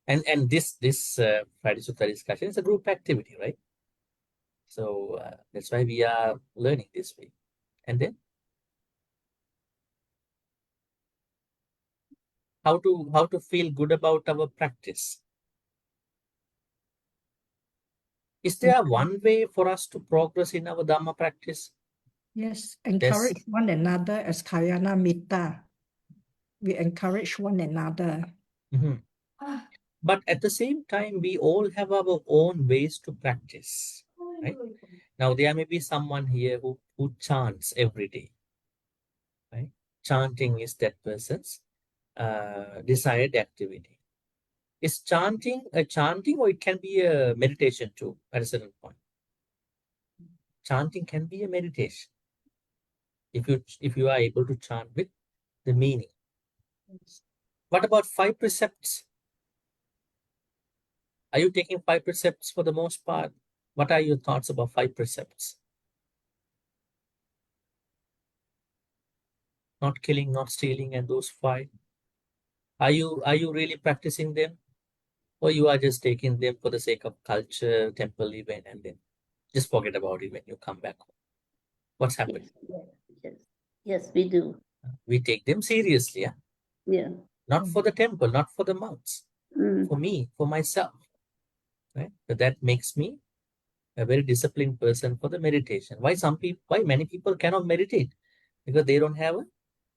and this Friday Sutta discussion is a group activity, right? So that's why we are learning this way. And then how to feel good about our practice. Is there one way for us to progress in our Dhamma practice?
Yes, encourage one another as Kalyana Mitta. We encourage one another.
But at the same time, we all have our own ways to practice, right? Now, there may be someone here who chants every day, right? Chanting is that person's desired activity. Is chanting a chanting, or it can be a meditation too at a certain point? Chanting can be a meditation if you are able to chant with the meaning. What about 5 precepts? Are you taking 5 precepts for the most part? What are your thoughts about 5 precepts? Not killing, not stealing, and those 5. Are you really practicing them? Or you are just taking them for the sake of culture, temple event, and then just forget about it when you come back home? What's happening?
Yes, we do.
We take them seriously, yeah?
Yeah.
Not for the temple, not for the monks. For me, for myself, right? But that makes me a very disciplined person for the meditation. Why many people cannot meditate? Because they don't have a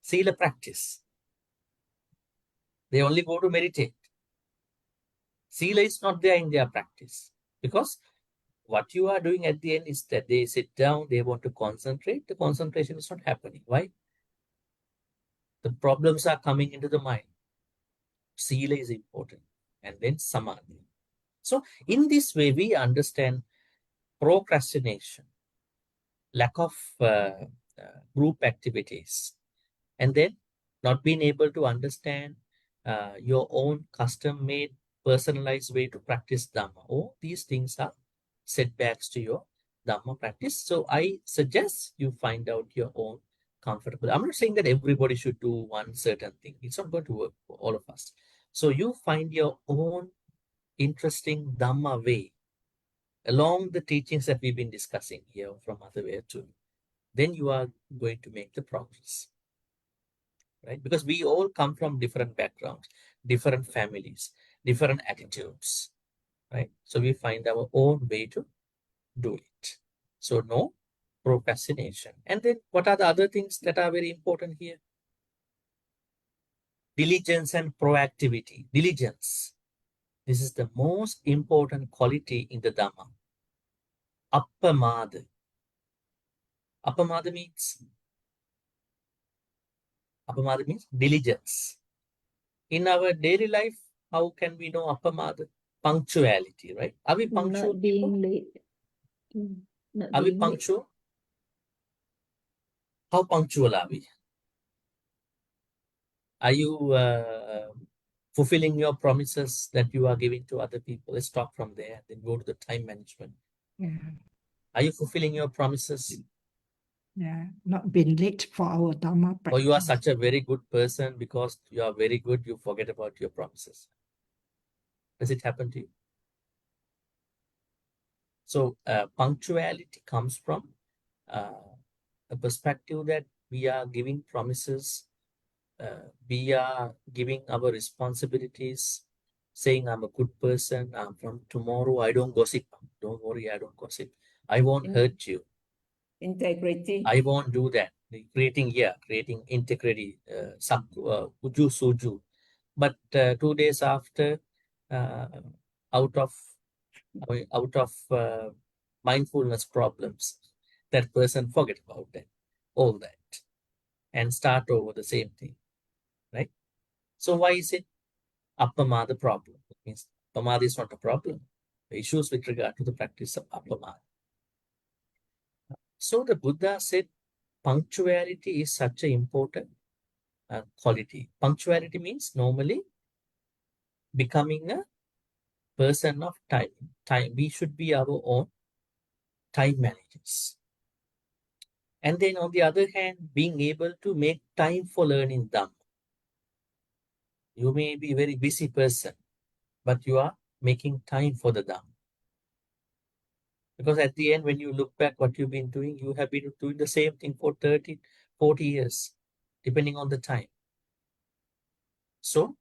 sila practice. They only go to meditate. Sila is not there in their practice. Because what you are doing at the end is that they sit down, they want to concentrate. The concentration is not happening. Why? The problems are coming into the mind. Sila is important. And then samadhi. So in this way, we understand procrastination, lack of group activities, and then not being able to understand your own custom-made, personalized way to practice Dhamma. All these things are setbacks to your Dhamma practice. So I suggest you find out your own comfortable. I'm not saying that everybody should do one certain thing. It's not going to work for all of us. So you find your own interesting Dhamma way along the teachings that we've been discussing here from other way too, then you are going to make the progress, right? Because we all come from different backgrounds, different families, different attitudes, right? So we find our own way to do it. So no procrastination. And then what are the other things that are very important here? Diligence and proactivity. Diligence. This is the most important quality in the Dhamma. Appamada. Appamada means diligence. In our daily life, how can we know appamada? Punctuality, right? Are we punctual?
Not being late. Not
Are we
being late.
punctual? How punctual are we? Are you fulfilling your promises that you are giving to other people? Let's talk from there, then go to the time management.
Yeah.
Are you fulfilling your promises?
Yeah. Not being late for our Dhamma practice.
Or you are such a very good person because you are very good, you forget about your promises. Does it happen to you? So punctuality comes from a perspective that we are giving promises, we are giving our responsibilities, saying I'm a good person, from tomorrow I don't gossip. Don't worry, I don't gossip. I won't hurt you.
Integrity.
I won't do that. Creating integrity, uju suju. But 2 days after, out of mindfulness problems, that person forget about that, all that, and start over the same thing, right? So why is it appamada problem? It means appamada is not a problem. The issues with regard to the practice of appamada. So the Buddha said punctuality is such an important quality. Punctuality means normally becoming a person of time. We should be our own time managers. And then on the other hand, being able to make time for learning Dhamma. You may be a very busy person, but you are making time for the Dhamma. Because at the end, when you look back what you've been doing, you have been doing the same thing for 30, 40 years, depending on the time. So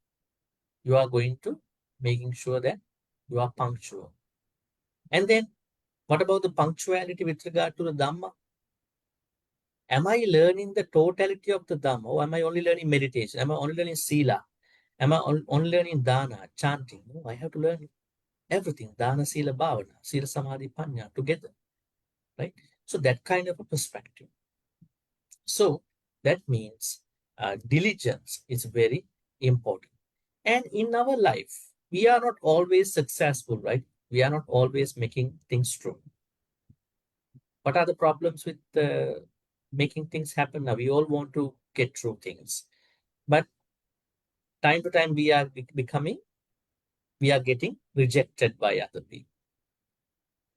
you are going to making sure that you are punctual. And then what about the punctuality with regard to the Dhamma? Am I learning the totality of the Dhamma, or am I only learning meditation? Am I only learning Sila? Am I only learning Dana, chanting? No, I have to learn everything. Dana, Sila, Bhavana, Sila, Samadhi, Panya together, right? So that kind of a perspective. So that means diligence is very important. And in our life, we are not always successful, right? We are not always making things true. What are the problems with making things happen? Now, we all want to get through things, but time to time we are getting rejected by other people,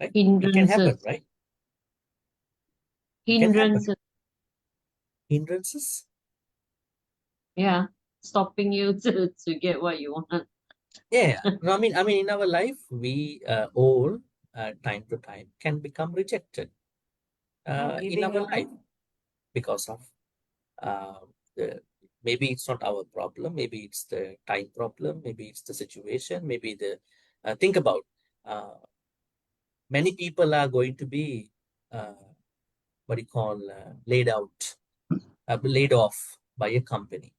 right? It can happen,
Hindrances.
right? It can happen.
Hindrances.
Hindrances?
Yeah. Stopping you to get what you want.
Yeah. No, I mean, in our life, we all time to time can become rejected in our life because of maybe it's not our problem, maybe it's the time problem, maybe it's the situation, maybe the think about many people are going to be laid off by a company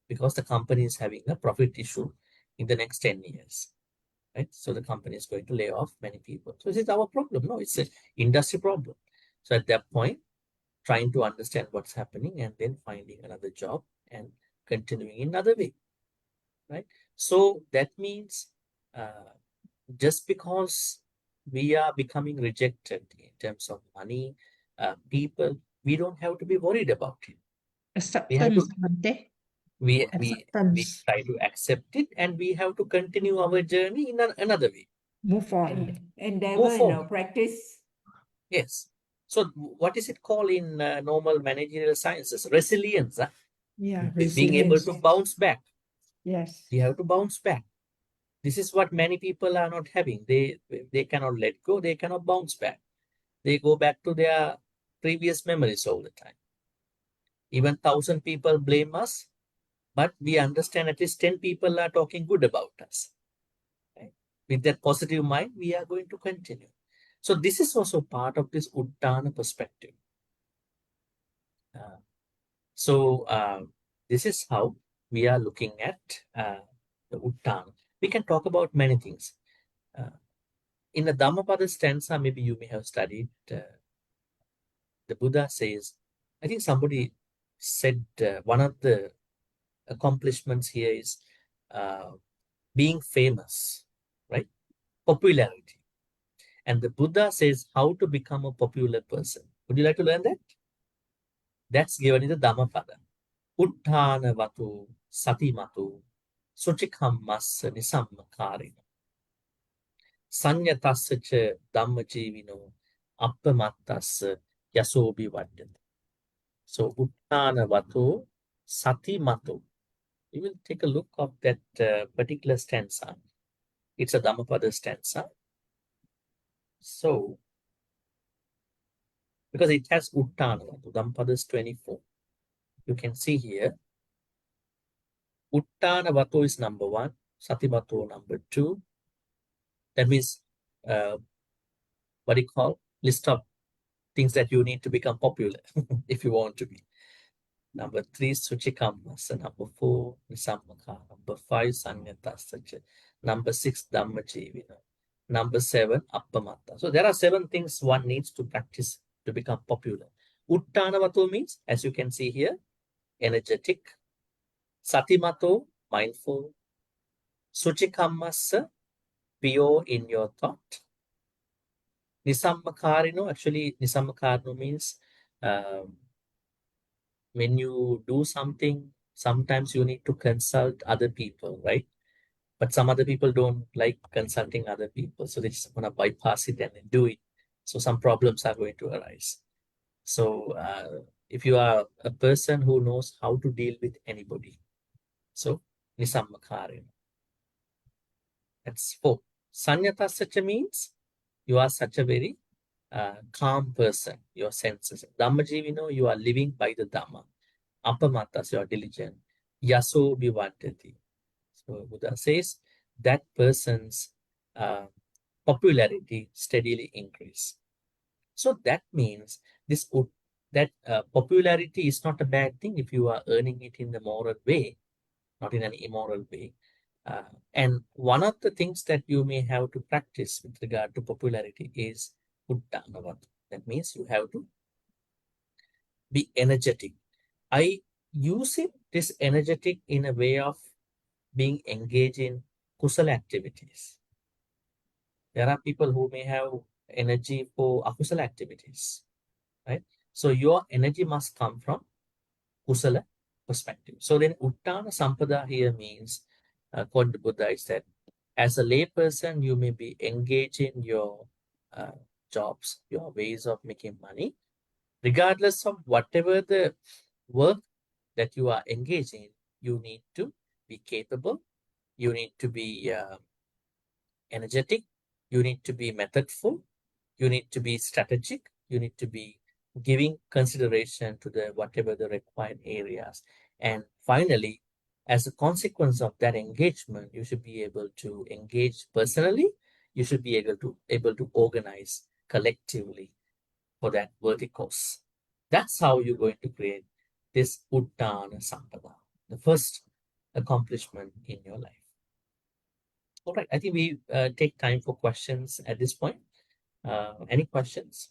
because the company is having a profit issue in the next 10 years, right? So the company is going to lay off many people. So is it our problem? No, it's an industry problem. So at that point, trying to understand what's happening and then finding another job and continuing in another way, right? So that means just because we are becoming rejected in terms of money, people, we don't have to be worried about it.
Acceptance, Bhante.
We
Acceptance.
try to accept it, and we have to continue our journey in another way.
Move on.
Endeavor in our practice.
Yes. So what is it called in normal managerial sciences? Resilience.
Yeah,
Being able to
resilience.
bounce back.
Yes.
You have to bounce back. This is what many people are not having. They cannot let go. They cannot bounce back. They go back to their previous memories all the time. Even 1,000 people blame us, but we understand at least 10 people are talking good about us. Right? With that positive mind, we are going to continue. So this is also part of this uṭṭhāna perspective. This is how we are looking at the uṭṭhāna. We can talk about many things. In the Dhammapada stanza, maybe you may have studied, the Buddha says, I think somebody said one of the accomplishments here is being famous, right? Popularity. And the Buddha says how to become a popular person. Would you like to learn that? That's given in the Dhammapada. Uṭṭhānavatu satimatu sucikamassa nisammakārina Saññatassacca dhammajīvino appamattassa yasobi vajjati. So uṭṭhānavatu satimatu. We will take a look of that particular stanza. It's a Dhammapada stanza. So, because it has uṭṭhānavatu, Dhammapada is 24. You can see here, uṭṭhānavatu is number 1, satimatu number 2. That means, what do you call? List of things that you need to become popular if you want to be. Number 3, sucikamassa. Number 4, nisammaka. Number 5, saññatassacca. Number 6, dhammajīvino. Number 7, appamatta. So there are 7 things one needs to practice to become popular. Uṭṭhānavatu means, as you can see here, energetic. Satimato, mindful. Sucikamassa, pure in your thought. Nisammakārino, actually nisammakārino means when you do something, sometimes you need to consult other people, right? But some other people don't like consulting other people. So they just want to bypass it and then do it. So some problems are going to arise. So if you are a person who knows how to deal with anybody, so nisammakārino. That's 4. Saññatassacca means you are such a very calm person, your senses. Dhammajīvino, you are living by the Dhamma. Appamattas, you are diligent. Yaso vivadati. So Buddha says that person's popularity steadily increase. So that means that popularity is not a bad thing if you are earning it in the moral way, not in an immoral way. And one of the things that you may have to practice with regard to popularity is uṭṭhānavatu. That means you have to be energetic. I use this energetic in a way of being engaged in kusala activities. There are people who may have energy for akusala activities, right? So your energy must come from kusala perspective. So then uṭṭhānasampadā here means, according to Buddha, is that as a lay person, you may be engaged in your jobs, your ways of making money, regardless of whatever the work that you are engaged in, you need to be capable, you need to be energetic, you need to be methodful, you need to be strategic, you need to be giving consideration to the whatever the required areas. And finally, as a consequence of that engagement, you should be able to engage personally, you should be able to organize collectively for that verticals. That's how you're going to create this uṭṭhānasampadā, the first accomplishment in your life. All right, I think we take time for questions at this point. Any questions?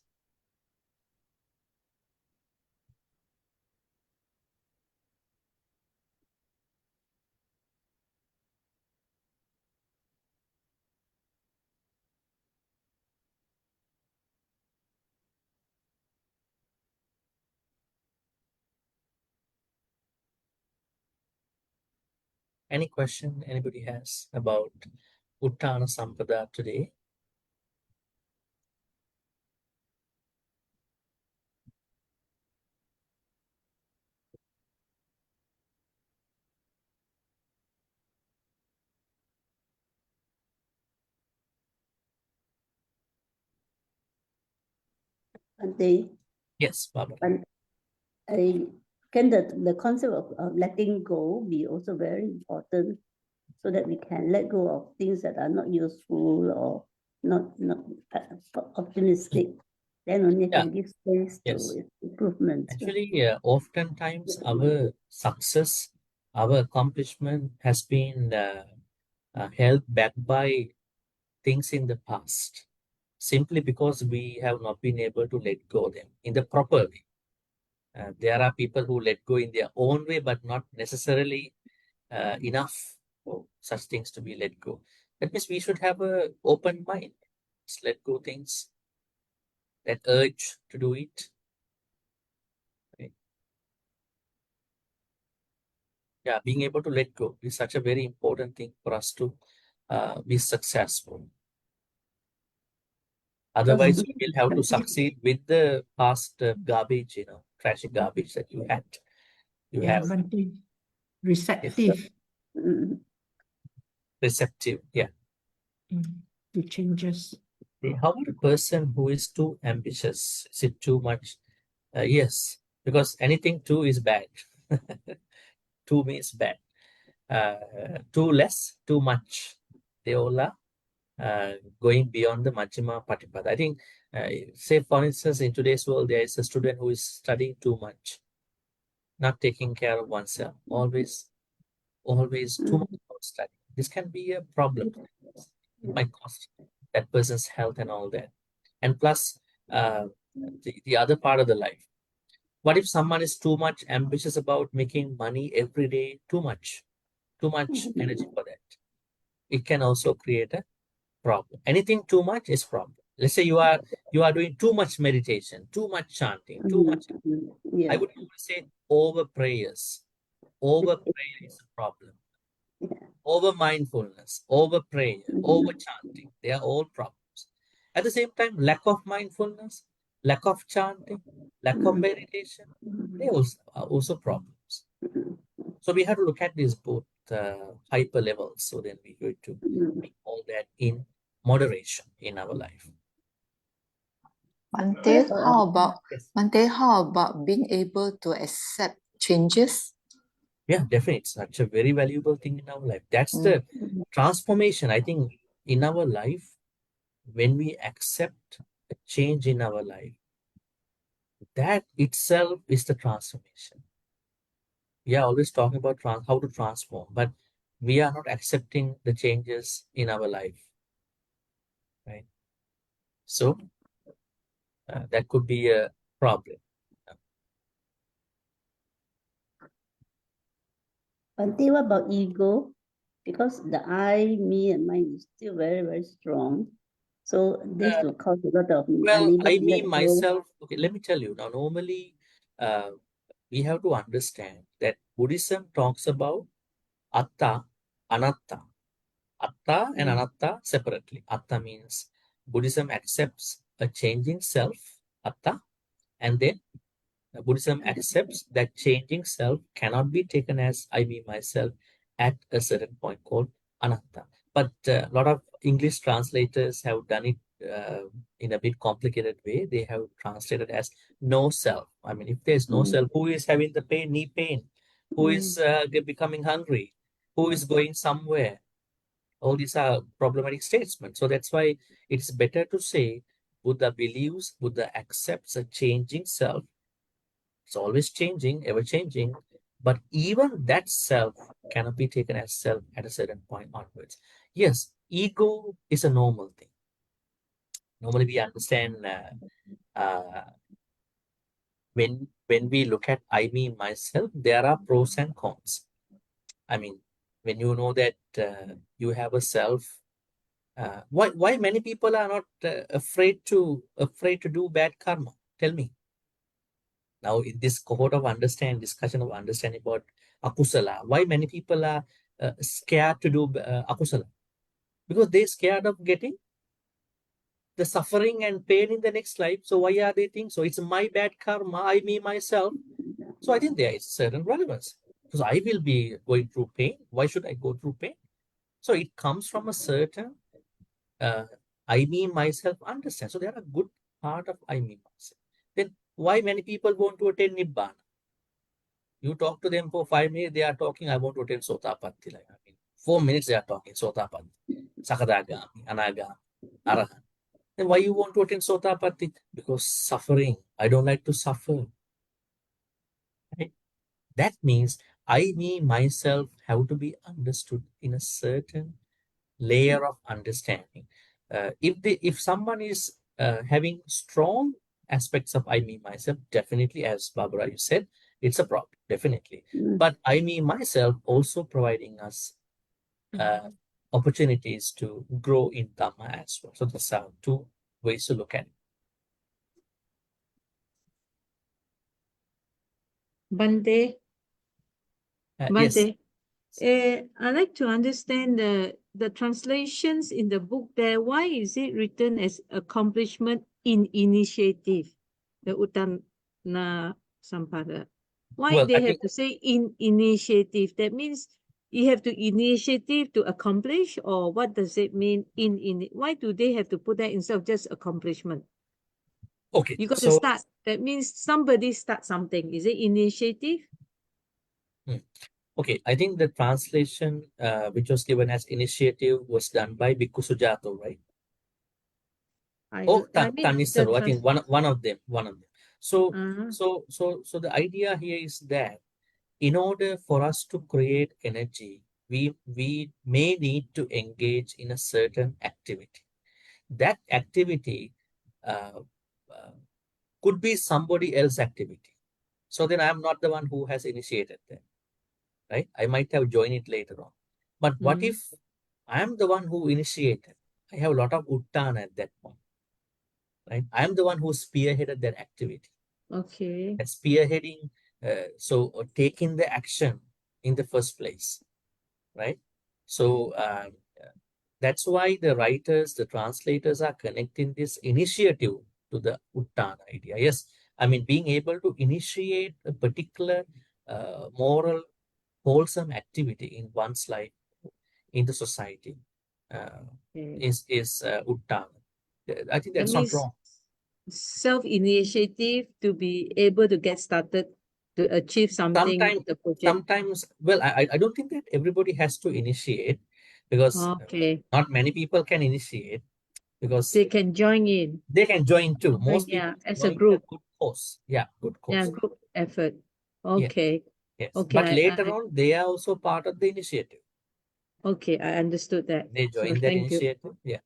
Any question anybody has about uṭṭhānasampadā today?
Bhante,
Yes, Barbara.
can the concept of letting go be also very important so that we can let go of things that are not useful or not optimistic? Then only
Yeah.
can give space
Yes.
to improvement.
Actually, oftentimes our success, our accomplishment has been held back by things in the past, simply because we have not been able to let go of them in the proper way. There are people who let go in their own way, but not necessarily enough for such things to be let go. That means we should have an open mind. Just let go things, that urge to do it. Okay. Yeah, being able to let go is such a very important thing for us to be successful. Otherwise, we will have to succeed with the past garbage, trashy garbage that you had. You
Yeah,
have
Bhante. Receptive
receptive. Yeah.
to changes.
How about a person who is too ambitious? Is it too much? Yes, because anything too is bad. Too means bad. Too less, too much. They all are going beyond the Majjhima Patipada. I think, say for instance, in today's world, there is a student who is studying too much, not taking care of oneself, always too much about studying. This can be a problem. It might cost that person's health and all that. And plus, the other part of the life. What if someone is too much ambitious about making money every day? Too much energy for that. It can also create a problem. Anything too much is problem. Let's say you are doing too much meditation, too much chanting, too much. I would say over prayers. Over prayer is a problem. Over mindfulness, over prayer, over chanting. They are all problems. At the same time, lack of mindfulness, lack of chanting, lack of meditation, they are also problems. So we have to look at these both hyper levels. So then we're going to make all that in moderation in our life.
Bhante,
Yes.
Bhante, how about being able to accept changes?
Yeah, definitely. It's such a very valuable thing in our life. That's the transformation, I think, in our life. When we accept a change in our life, that itself is the transformation. We are always talking about how to transform, but we are not accepting the changes in our life, right? So that could be a problem.
Bhante, what about ego? Because the I, me, and mine is still very, very strong. So this will cause a lot of
Well,
unable
I
to
mean
let go.
myself, okay, let me tell you now, normally we have to understand that Buddhism talks about atta, anatta. Atta and anatta separately. Atta means Buddhism accepts a changing self, atta, and then Buddhism accepts that changing self cannot be taken as I, me, myself at a certain point called anatta. But a lot of English translators have done it in a bit complicated way. They have translated as no self. I mean, if there's no self, who is having the pain, knee pain? Who is becoming hungry? Who is going somewhere? All these are problematic statements. So that's why it's better to say Buddha believes, Buddha accepts a changing self. It's always changing, ever changing, but even that self cannot be taken as self at a certain point onwards. Yes, ego is a normal thing. Normally we understand when we look at I, me, myself, there are pros and cons. I mean, when you know that you have a self, why many people are not afraid to do bad karma? Tell me. Now, in this cohort of discussion of understanding about akusala, why many people are scared to do akusala? Because they're scared of getting the suffering and pain in the next life. So why are they thinking? So it's my bad karma, I, me, myself. So I think there is certain relevance. Because I will be going through pain. Why should I go through pain? So it comes from a certain I, me, myself understand. So there are good part of I, me, myself. Then why many people want to attain Nibbana? You talk to them for 5 minutes, they are talking, I want to attain Sotapatti. Like, I mean, 4 minutes they are talking Sotapatti, Sakadagami, Anagami, Arahant. Then why you want to attain Sotapatti? Because suffering. I don't like to suffer. Right? That means I, me, myself have to be understood in a certain layer of understanding. If someone is having strong aspects of I, me, myself, definitely, as Barbara you said, it's a problem, definitely. But I, me, myself also providing us opportunities to grow in Dhamma as well. So these are two ways to look at it.
Bhante,
Yes.
I'd like to understand the translations in the book there. Why is it written as accomplishment in initiative, the uṭṭhānasampadā? Why
Well,
they
I
have
think
to say in initiative? That means you have to initiative to accomplish, or what does it mean in? Why do they have to put that instead of just accomplishment?
okay.
You got to start. That means somebody start something. Is it initiative?
Okay, I think the translation which was given as initiative was done by Bhikkhu Sujato, right?
I
Tanisaru, I think one of them. So,
Uh-huh.
so the idea here is that in order for us to create energy, we may need to engage in a certain activity. That activity could be somebody else's activity. So then I'm not the one who has initiated that, right? I might have joined it later on. But what if I'm the one who initiated? I have a lot of uṭṭhāna at that point, right? I'm the one who spearheaded that activity.
Okay.
And spearheading, taking the action in the first place, right? So that's why the writers, the translators are connecting this initiative to the uṭṭhāna idea. Yes, I mean, being able to initiate a particular moral, wholesome activity in one's life, in the society, is uṭṭhāna. I think that's not wrong.
Self-initiative to be able to get started to achieve something.
Sometimes, well, I don't think that everybody has to initiate, because not many people can initiate, because
they can join in.
They can join too. Most people
as a
join
group.
good cause. Yeah, good cause.
Yeah, group effort. Okay.
Yes.
Okay.
But later on, they are also part of the initiative.
Okay, I understood that.
They join that initiative. Yeah.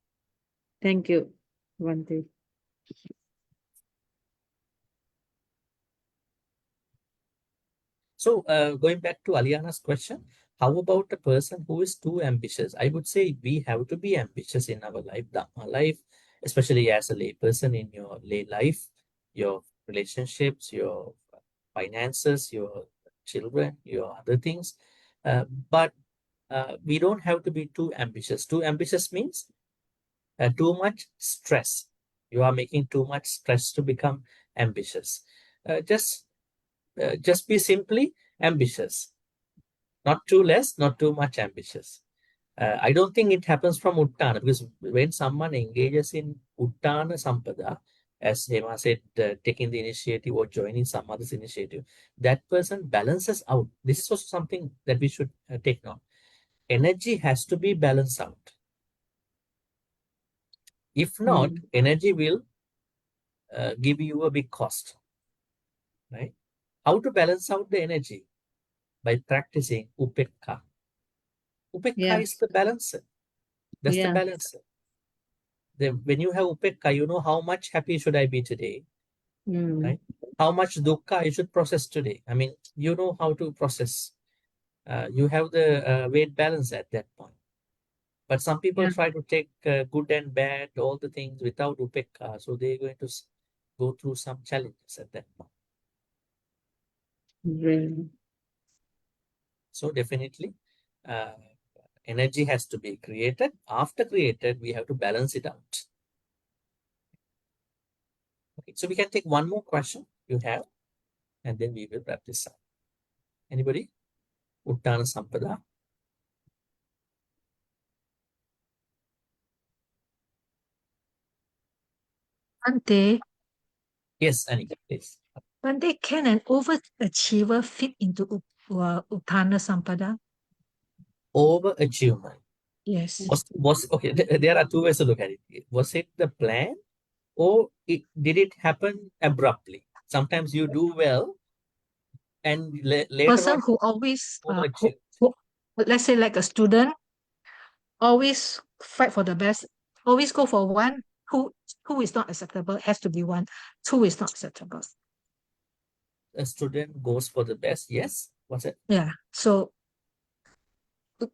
Thank you, Bhante.
So going back to Aliana's question, how about a person who is too ambitious? I would say we have to be ambitious in our life, Dhamma life, especially as a lay person in your lay life, your relationships, your finances, your children, your other things. But we don't have to be too ambitious. Too ambitious means too much stress. You are making too much stress to become ambitious. Just be simply ambitious. Not too less, not too much ambitious. I don't think it happens from uṭṭhāna, because when someone engages in uṭṭhānasampadā, as Hema said, taking the initiative or joining some other's initiative, that person balances out. This is also something that we should take note. Energy has to be balanced out. If not, energy will give you a big cost, right? How to balance out the energy? By practicing upekkha. Upekkha is the balancer. That's the balancer. When you have upekkha, you know how much happy should I be today, right? How much dukkha I should process today. I mean, you know how to process. You have the weight balance at that point. But some people try to take good and bad, all the things without upekkha. So they're going to go through some challenges at that point. So definitely, energy has to be created. After created, we have to balance it out. Okay, so we can take one more question you have, and then we will wrap this up. Anybody? uṭṭhānasampadā.
Bhante,
Yes, Annie, please.
Bhante, can an overachiever fit into uṭṭhānasampadā?
Overachievement.
Yes.
Was okay, there are two ways to look at it. Was it the plan, or did it happen abruptly? Sometimes you do well and later
Person
on
who always,
overachieve.
let's say like a student, always fight for the best, always go for one, who is not acceptable, has to be one, two is not acceptable.
A student goes for the best, yes. What's it?
Yeah. So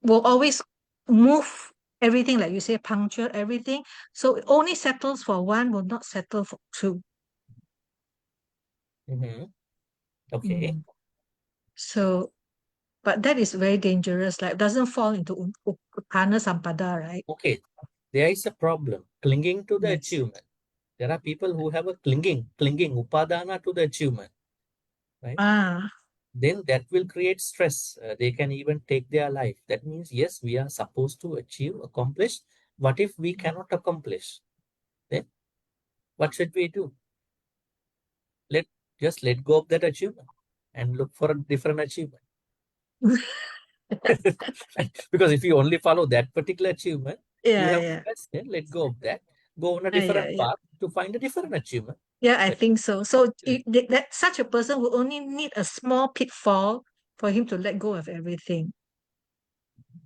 will always move everything, like you say, punctual everything. So it only settles for one, will not settle for two.
Okay.
So, but that is very dangerous. Like doesn't fall into uṭṭhānasampadā, right?
Okay. There is a problem. Clinging to the
Yes.
achievement. There are people who have a clinging, upadana to the achievement, right? Then that will create stress. They can even take their life. That means, yes, we are supposed to achieve, accomplish. What if we cannot accomplish? Then what should we do? Just let go of that achievement and look for a different achievement. Because if you only follow that particular achievement, you have the best, then let go of that. Go on a different path to find a different achievement.
Yeah, I think so. So that such a person will only need a small pitfall for him to let go of everything.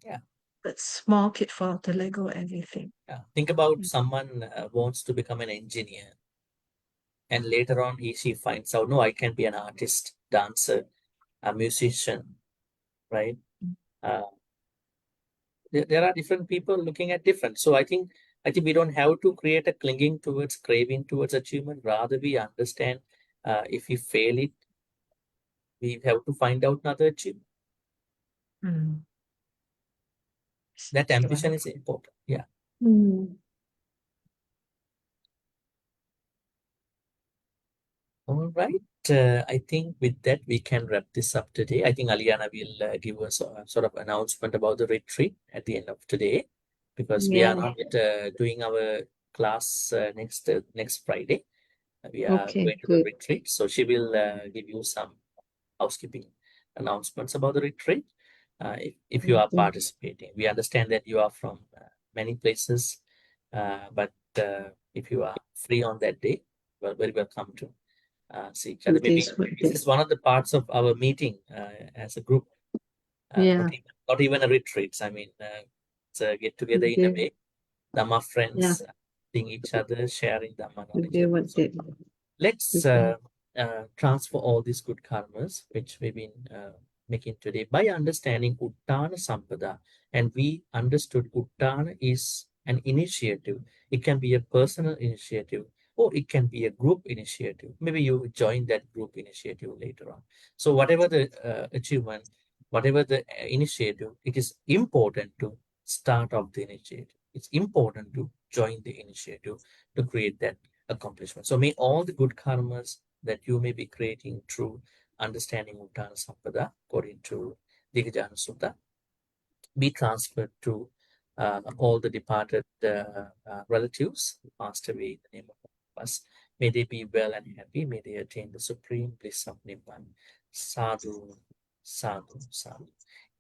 Yeah.
That small pitfall to let go of everything.
Yeah. Think about someone wants to become an engineer, and later on she finds out, no, I can be an artist, dancer, a musician, right? There are different people looking at different. So I think we don't have to create a clinging towards, craving towards achievement. Rather, we understand if we fail it, we have to find out another achievement. That ambition is important. Yeah. All right. I think with that, we can wrap this up today. I think Aliana will give us a sort of announcement about the retreat at the end of today, because we are not doing our class next Friday. We are going to the retreat. So she will give you some housekeeping announcements about the retreat. If you are participating, we understand that you are from many places, but if you are free on that day, well, very welcome to see each other. Maybe this is one of the parts of our meeting as a group. Not even a retreat. I mean, it's a get together in a way. Dhamma friends, seeing each other, sharing Dhamma knowledge. So let's transfer all these good karmas which we've been making today by understanding uṭṭhānasampadā. And we understood uṭṭhāna is an initiative. It can be a personal initiative, or it can be a group initiative. Maybe you join that group initiative later on. So whatever the achievement, whatever the initiative, it is important to start off the initiative. It's important to join the initiative to create that accomplishment. So may all the good karmas that you may be creating through understanding uṭṭhānasampadā, according to Dīghajāṇu Sutta, be transferred to all the departed relatives who passed away in the name of us. May they be well and happy. May they attain the supreme bliss of Nibbana. Sadhu, sadhu, sadhu.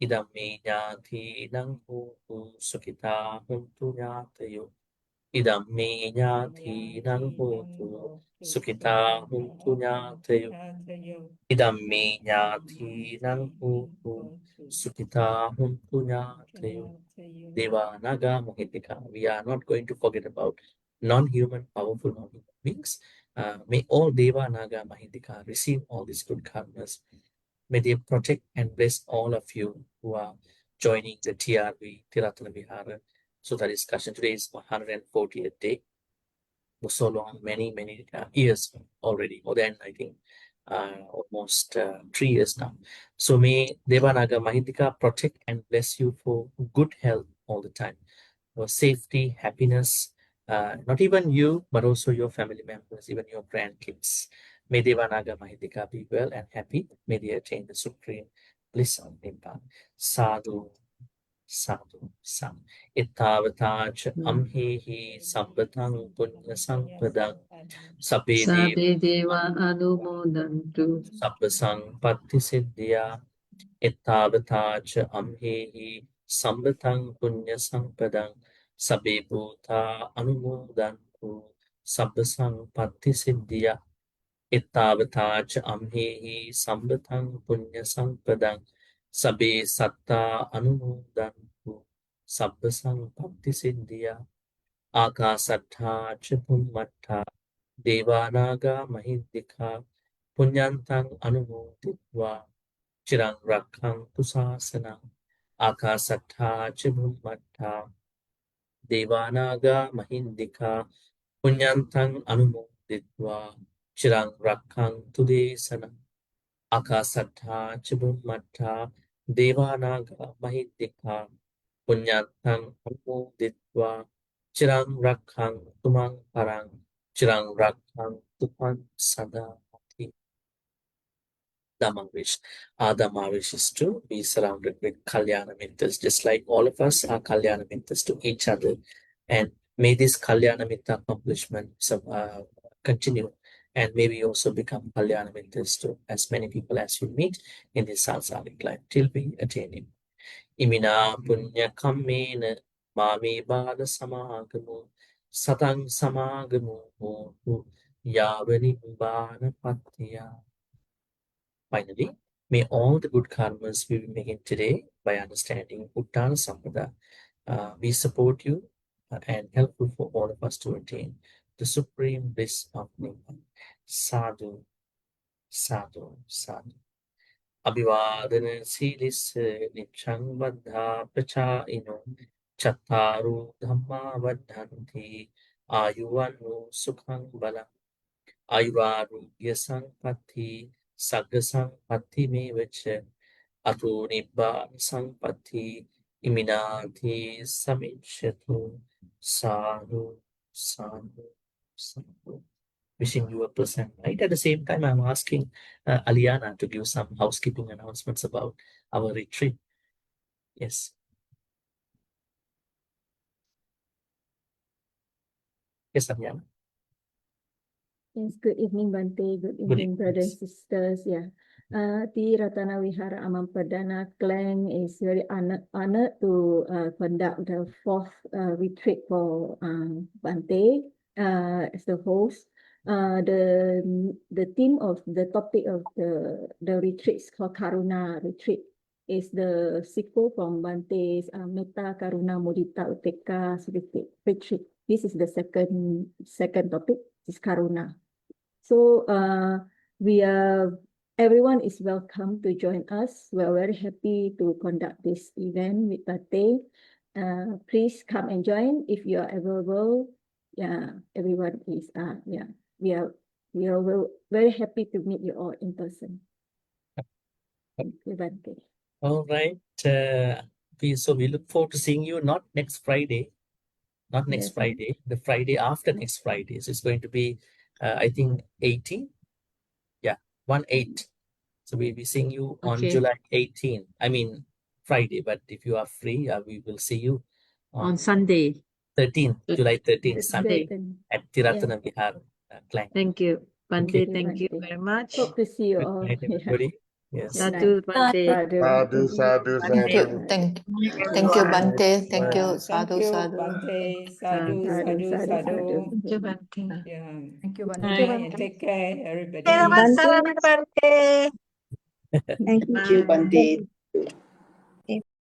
Idam me ñāti nang hotu sukhitā hontu ñātayo. Idam me ñāti nang hotu sukhitā hontu ñātayo. Idam me ñāti nang hotu sukhitā hontu ñātayo. Deva, Naga, Mahitika. We are not going to forget about non-human, powerful non-human beings. May all Deva, Naga, Mahitika receive all these good karmas. May they protect and bless all of you who are joining the TRV, Ti-Ratana Vihara Sutta discussion. Today is 140th day. For so long, many years already, more than, I think, almost 3 years now. So may Devanaga Mahitika protect and bless you for good health all the time, for safety, happiness, not even you, but also your family members, even your grandkids. May Devanaga Mahitika be well and happy. May they attain the supreme bliss of Nibbana. Sadhu, Sadhu, sadhu. Ittavatacha amhehi sambatang punya sampadang sabbe
Sabe deva anumodantu.
sabbasang patti siddhya. Ittavatacha amhehi sambatang punya sampadang sabbe bhuta anumodantu sabbasang patti siddhya. Ittavatacha amhehi sambatang punya sampadang sabbe satta anumodantu sabbasang patti siddhya. Akasattha cha bhummattha devanaga mahindika punyantang anumoditva chirang rakkhantu sasanam. Akasattha cha bhummattha devanaga mahindika punyantang anumoditva chirang rakkhantu desanam. Akasattha cha bhummattha devanaga mahindika punyantang anumoditva chirang rakkhantu mang parang chirang rakkhantu man sadati. Dhammavish. Our Dhammavish is to be surrounded with Kalyana Mittas, just like all of us are Kalyana Mittas to each other. And may this Kalyana Mitta accomplishment continue, and maybe also become Kalyana Mittas to as many people as we meet in this samsaric life till we attain Him. Imina punya kammena mami bada samagamu satang samagamu hotu yavani bana patiya. Finally, may all the good karmas we will begin today by understanding uṭṭhānasampadā be support you and helpful for all of us to attain the supreme bliss of Nibbana. Sadhu, sadhu, sadhu. Abhivadana siddhisse niccang baddha prachāyino chattaru dhamma vaddhanti ayuvanno sukhang balam ayurarogya sampatti sagga sampatti mevacha ato nibbāna sampatti iminati samichyatu. Sadhu, sadhu, sadhu. Wishing you a pleasant night. At the same time, I'm asking Aliana to give some housekeeping announcements about our retreat. Yes. Yes, Aliana.
Yes, good evening, Bhante. Good
Good
evening,
evening.
brothers and sisters. Yeah. Ti-Ratana Vihara Amampaddana clan is very honored to conduct the fourth retreat for Bhante as the host. The theme of the topic of the retreat is called Karuna Retreat. Is the sequel from Bhante's Metta Karuna Mudita Upekkha retreat. This is the second topic, is Karuna. So everyone is welcome to join us. We are very happy to conduct this event with Bhante. Please come and join if you are available. Yeah, everyone is we are very happy to meet you all in person. Thank you, Bhante.
All right. So we look forward to seeing you not next Friday, not next
Yes,
Friday, the Friday after next Friday. So it's going to be, I think, 18. Yeah, 1/8. So we'll be seeing you on
Okay.
July 18. I mean, Friday, but if you are free, we will see you
On Sunday.
13th, July 13th, Sunday
Sunday.
at Ti-Ratana Vihara Clan.
Thank you, Bhante.
Okay.
Thank you
Bhante.
very much.
Hope to see you
Good
all.
night,
Yeah.
everybody. Yes.
Good night.
Sadhu, Bhante.
Sadhu, sadhu,
Thank you.
sadhu.
Thank you, Bhante. Thank you.
Yeah,
Sadhu,
thank you,
sadhu.
Bhante.
Sadhu.
Sadhu, sadhu, sadhu.
Thank you, Bhante.
Yeah.
Thank you,
Good
Bhante.
night and take care, everybody.
Bhante. Thank
Bye.
you.